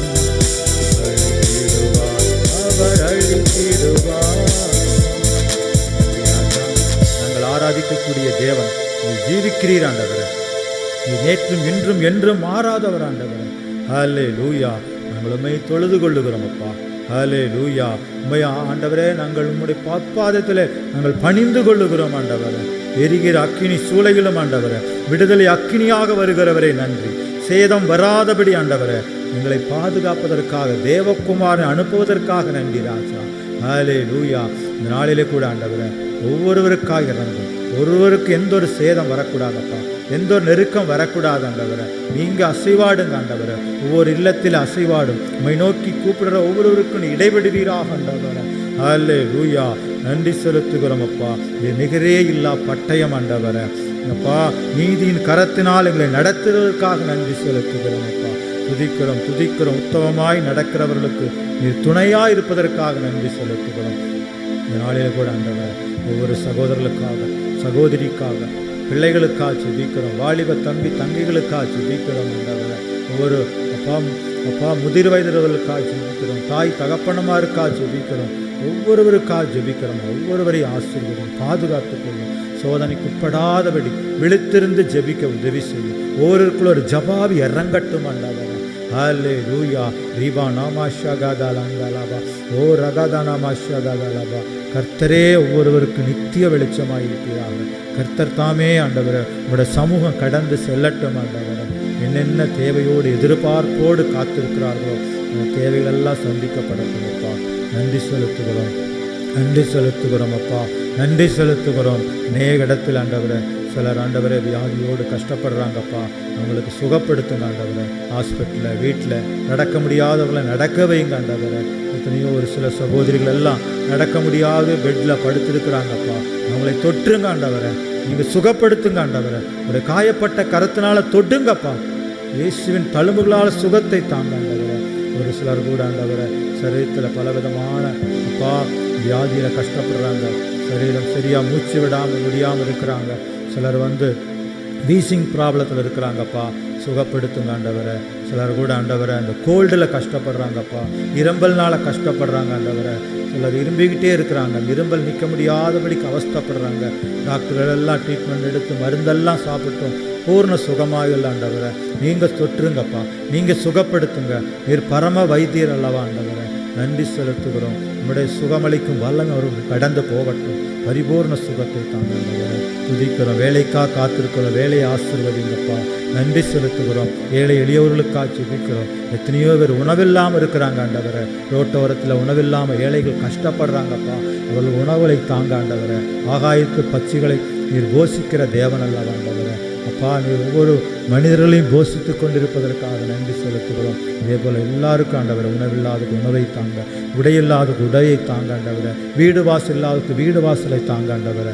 அழித்திடுவார், அவர் அழித்திடுவார். நாங்கள் ஆராதிக்கக்கூடிய தேவன் நீர் ஜீவிக்கிறீர் ஆண்டவரே. நீர் நேற்றும் இன்றும் என்றும் மாறாதவர் ஆண்டவரே. ஹல்லேலூயா. நாங்கள் உம்மை தொழுது கொள்ளுகிறோம் அப்பா. ஹல்லேலூயா. உம்மை ஆண்டவரே நாங்கள் உம்முடைய பாதத்திலே நாங்கள் பணிந்து கொள்ளுகிறோம் ஆண்டவரே. எரிகிற அக்கினி சூளையிலும் ஆண்டவரே, விடுதலை அக்கினியாக வருகிறவரே நன்றி. சேதம் வராதபடி ஆண்டவரே எங்களை பாதுகாப்பதற்காக தேவகுமாரனை அனுப்புவதற்காக நன்றி ராஜா. ஹல்லேலூயா. இந்த நாளிலே கூட ஆண்டவரே ஒவ்வொருவருக்காக இறங்கும். ஒருவருக்கு எந்த ஒரு சேதம் வரக்கூடாதப்பா, எந்த ஒரு நெருக்கம் வரக்கூடாது ஆண்டவரை. நீங்கள் அசைவாடுங்க ஆண்டவரை. ஒவ்வொரு இல்லத்தில் அசைவாடும் உம்மை நோக்கி கூப்பிடுற ஒவ்வொருவருக்கும் இடைவிடுவீராக ஆண்டவரை. ஹல்லேலூயா. நன்றி செலுத்துகிறோம் அப்பா. இது நிகரே இல்லா பட்டயம் ஆண்டவரை. அப்பா நீதியின் கரத்தினால் எங்களை நடத்துவதற்காக நன்றி செலுத்துகிறோம் அப்பா. துதிக்கிறோம் துதிக்கிறோம். உத்தமமாய் நடக்கிறவர்களுக்கு நீர் துணையாக இருப்பதற்காக நன்றி செலுத்துகிறோம். இந்த நாளில் கூட ஆண்டவரை ஒவ்வொரு சகோதரர்களுக்காக, சகோதரிக்காக, பிள்ளைகளுக்காக ஜெபிக்கிறோம். வாலிப தம்பி தங்கைகளுக்காக ஜெபிக்கிறோம் ஆண்டவரை. ஒவ்வொரு அப்பா முதிர் வயதினர்களுக்காக ஜெபிக்கிறோம். தாய் தகப்பனமாருக்காக ஜெபிக்கிறோம். ஒவ்வொருவருக்காக ஜெபிக்கிறோம். ஒவ்வொருவரையும் ஆசீர்வதியும், பாதுகாத்துக் கொள்ளும். சோதனைக்கு உட்படாதபடி விழித்திருந்து ஜெபிக்க உதவி செய்யும். ஒவ்வொருக்குள்ள ஒரு ஜபாவி இறங்கட்டும் ஆண்டவரை. ஹல்லேலூயா. ரீபா நாமாஷாகாதாலாங்கலாபா ஓ ரகாதானாமாஷாகாதாலாபா. கர்த்தரே ஒவ்வொருவருக்கு நித்திய வெளிச்சமாக இருக்கிறார்கள். கர்த்தர் தாமே ஆண்டவரை உங்களுடைய சமூகம் கடந்து செல்லட்டும் ஆண்டவரை. என்னென்ன தேவையோடு எதிர்பார்ப்போடு காத்திருக்கிறார்களோ அந்த தேவைகளெல்லாம் சந்திக்கப்படட்டும் அப்பா. நன்றி செலுத்துகிறோம், நன்றி செலுத்துகிறோம் அப்பா, நன்றி செலுத்துகிறோம். அநேக இடத்தில் ஆண்டவரை சிலர் ஆண்டவரை வியாதியோடு கஷ்டப்படுறாங்கப்பா. அவங்களுக்கு சுகப்படுத்துங்க ஆண்டவரை. ஹாஸ்பிட்டலில், வீட்டில் நடக்க முடியாதவங்களை நடக்க வைங்க ஆண்டவரை. எத்தனையோ ஒரு சில சகோதரிகள் எல்லாம் நடக்க முடியாத பெட்டில் படுத்திருக்கிறாங்கப்பா. அவங்களை தொற்றுங்க ஆண்டவரை. நீங்கள் சுகப்படுத்துங்க ஆண்டவரை. ஒரு காயப்பட்ட கரத்தினால தொட்டுங்கப்பா. இயேசுவின் தழும்புகளால் சுகத்தை தாங்க ஆண்டவரை. ஒரு சிலர் கூட ஆண்டவரை சரீரத்தில் பலவிதமான அப்பா வியாதியில் கஷ்டப்படுறாங்க. சரீரம் சரியாக மூச்சு விடாமல் முடியாமல் இருக்கிறாங்க. சிலர் வீசிங் ப்ராப்ளத்தில் இருக்கிறாங்கப்பா. சுகப்படுத்துங்க ஆண்டவரை. சிலர் கூட ஆண்டவரை அந்த கோல்டில் கஷ்டப்படுறாங்கப்பா. இரும்பல்னால் கஷ்டப்படுறாங்க ஆண்டவரை. சிலர் இரும்பிக்கிட்டே இருக்கிறாங்க. இரும்பல் நிற்க முடியாதபடிக்கு அவஸ்தப்படுறாங்க. டாக்டர்கள் எல்லாம் ட்ரீட்மெண்ட் எடுத்து மருந்தெல்லாம் சாப்பிட்டோம். பூர்ண சுகமாக இல்லை ஆண்டவரை. நீங்கள் தொற்றுங்கப்பா, நீங்கள் சுகப்படுத்துங்க. நீர் பரம வைத்தியர் அல்லவா ஆண்டவரை. நன்றி செலுத்துகிறோம். நம்முடைய சுகமளிக்கும் வல்லமை அவர்கள் கடந்து போகட்டும். பரிபூர்ண சுகத்தை தாங்க ஆண்டவரை. துதிக்கிறோம். வேலைக்காக காத்திருக்கிறோம். வேலையை ஆசீர்வதிங்கப்பா. நன்றி செலுத்துகிறோம். ஏழை எளியவர்களுக்காக ஜெபிக்கிறோம். எத்தனையோ பேர் உணவில்லாமல் இருக்கிறாங்க ஆண்டவரை. ரோட்டோரத்தில் உணவில்லாமல் ஏழைகள் கஷ்டப்படுறாங்கப்பா. அவர்கள் உணவுகளை தாங்க ஆண்டவரை. ஆகாயத்து பட்சிகளை நீர் போஷிக்கிற தேவன் அல்லவா ஆண்டவரே. அப்பா, நீர் ஒவ்வொரு மனிதர்களையும் போஷித்து கொண்டிருப்பதற்காக நன்றி செலுத்துகிறோம். இதே போல் எல்லாருக்கும் ஆண்டவரை உணவில்லாததுக்கு உணவை தாங்க, உடையில்லாததுக்கு உடையை தாங்க ஆண்டவரை, வீடு வாசல் இல்லாததுக்கு வீடு வாசலை தாங்க ஆண்டவரை.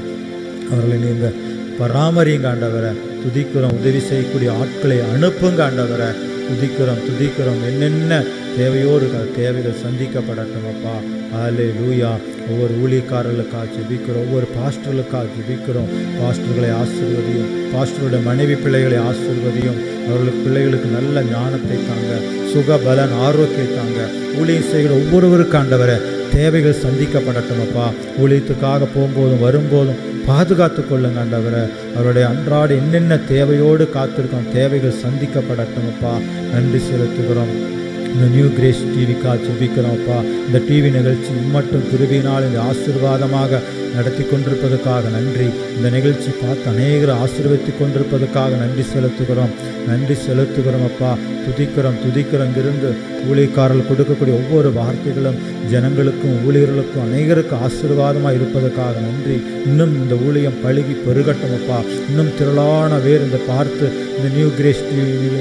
அவர்களை நீங்கள் பராமரிங்க ஆண்டவரை. துதிக்கிறோம். உதவி செய்யக்கூடிய ஆட்களை அனுப்புங்க ஆண்டவரை. துதிக்கிறோம். என்னென்ன தேவைகள் சந்திக்கப்படட்டும் அப்பா. ஹல்லேலூயா. ஒவ்வொரு ஊழியக்காரர்களுக்காக ஜெபிக்கிறோம், ஒவ்வொரு பாஸ்டர்களுக்காக ஜெபிக்கிறோம். பாஸ்டர்களை ஆசீர்வதியும், பாஸ்டருடைய மனைவி பிள்ளைகளை ஆசீர்வதியும். அவர்களுக்கு பிள்ளைகளுக்கு நல்ல ஞானத்தை தாங்க, சுக பலன் ஆரோக்கியத்தை தாங்க. ஊழியம் செய்கிற ஒவ்வொருவருக்கு ஆண்டவரை தேவைகள் சந்திக்கப்படட்டும் அப்பா. ஊழியத்துக்காக போகும்போதும் வரும்போதும் பாதுகாத்து கொள்ளுங்க ஆண்டவரை. அவருடைய அன்றாட என்னென்ன தேவையோடு காத்திருக்கோம், தேவைகள் சந்திக்கப்படட்டும் அப்பா. நன்றி செலுத்துகிறோம். இந்த நியூ கிரேஸ் டிவிக்காக ஜெபிக்கிறோம் அப்பா. இந்த டிவி நிகழ்ச்சி மட்டும் கிருபையினால் இந்த ஆசீர்வாதமாக நடத்தி கொண்டிருப்பதற்காக நன்றி. இந்த நிகழ்ச்சி பார்த்து அநேகரை ஆசீர்வதித்து கொண்டிருப்பதற்காக நன்றி செலுத்துகிறோம் அப்பா. துதிக்கிறோம். இங்கிருந்து ஊழியக்காரர்கள் கொடுக்கக்கூடிய ஒவ்வொரு வார்த்தைகளும் ஜனங்களுக்கும் ஊழியர்களுக்கும் அநேகருக்கும் ஆசீர்வாதமாக இருப்பதற்காக நன்றி. இன்னும் இந்த ஊழியம் பழுகி பெருகட்டும் அப்பா. இன்னும் திரளான பேர் இந்த பார்த்து இந்த நியூ கிரேஸ்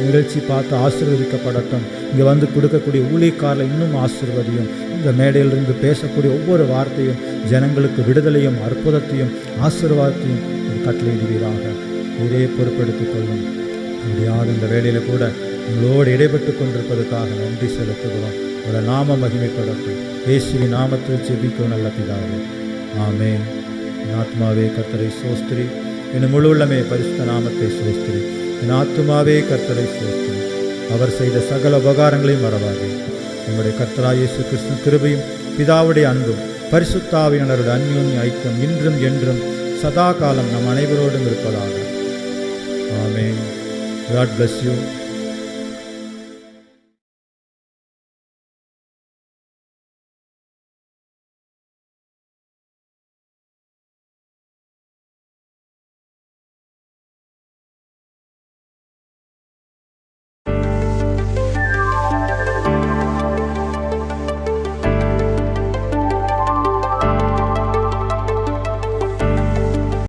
நிகழ்ச்சி பார்த்து ஆசீர்வதிக்கப்படட்டும். இங்கே வந்து கொடுக்கக்கூடிய ஊழியக்காரர்களை இன்னும் ஆசீர்வதியும். இந்த மேடையிலிருந்து பேசக்கூடிய ஒவ்வொரு வார்த்தையும் ஜனங்களுக்கு விடுதலையும் அற்புதத்தையும் ஆசீர்வாதத்தையும் கட்டளையிடுவீராக. நீரே பொறுப்பெடுத்துக் கொள்ளும். அப்படியாக இந்த வேளையில் கூட உங்களோடு இடைப்பட்டு கொண்டிருப்பதற்காக நன்றி செலுத்துகிறோம். உங்களோட நாம மகிமைப்படட்டும். இயேசுவின் நாமத்தில் ஜெபிக்கும் நல்ல பிதாவே, ஆமென். என் ஆத்மாவே கர்த்தரை ஸ்தோத்திரி, என் முழு உள்ளமே பரிசுத்த நாமத்தை ஸ்தோத்திரி. என் ஆத்துமாவே கர்த்தரை ஸ்தோத்திரி, அவர் செய்த சகல உபகாரங்களையும் மறவாதே. நம்முடைய கர்த்தராகிய இயேசு கிறிஸ்துவின் கிருபையும் பிதாவுடைய அன்பும் பரிசுத்தாவியானவருடைய அந்யோன்ய ஐக்கியம் இன்றும் என்றும் சதா காலம் நம் அனைவரோடும் இருப்பதாக. ஆமென். God bless you.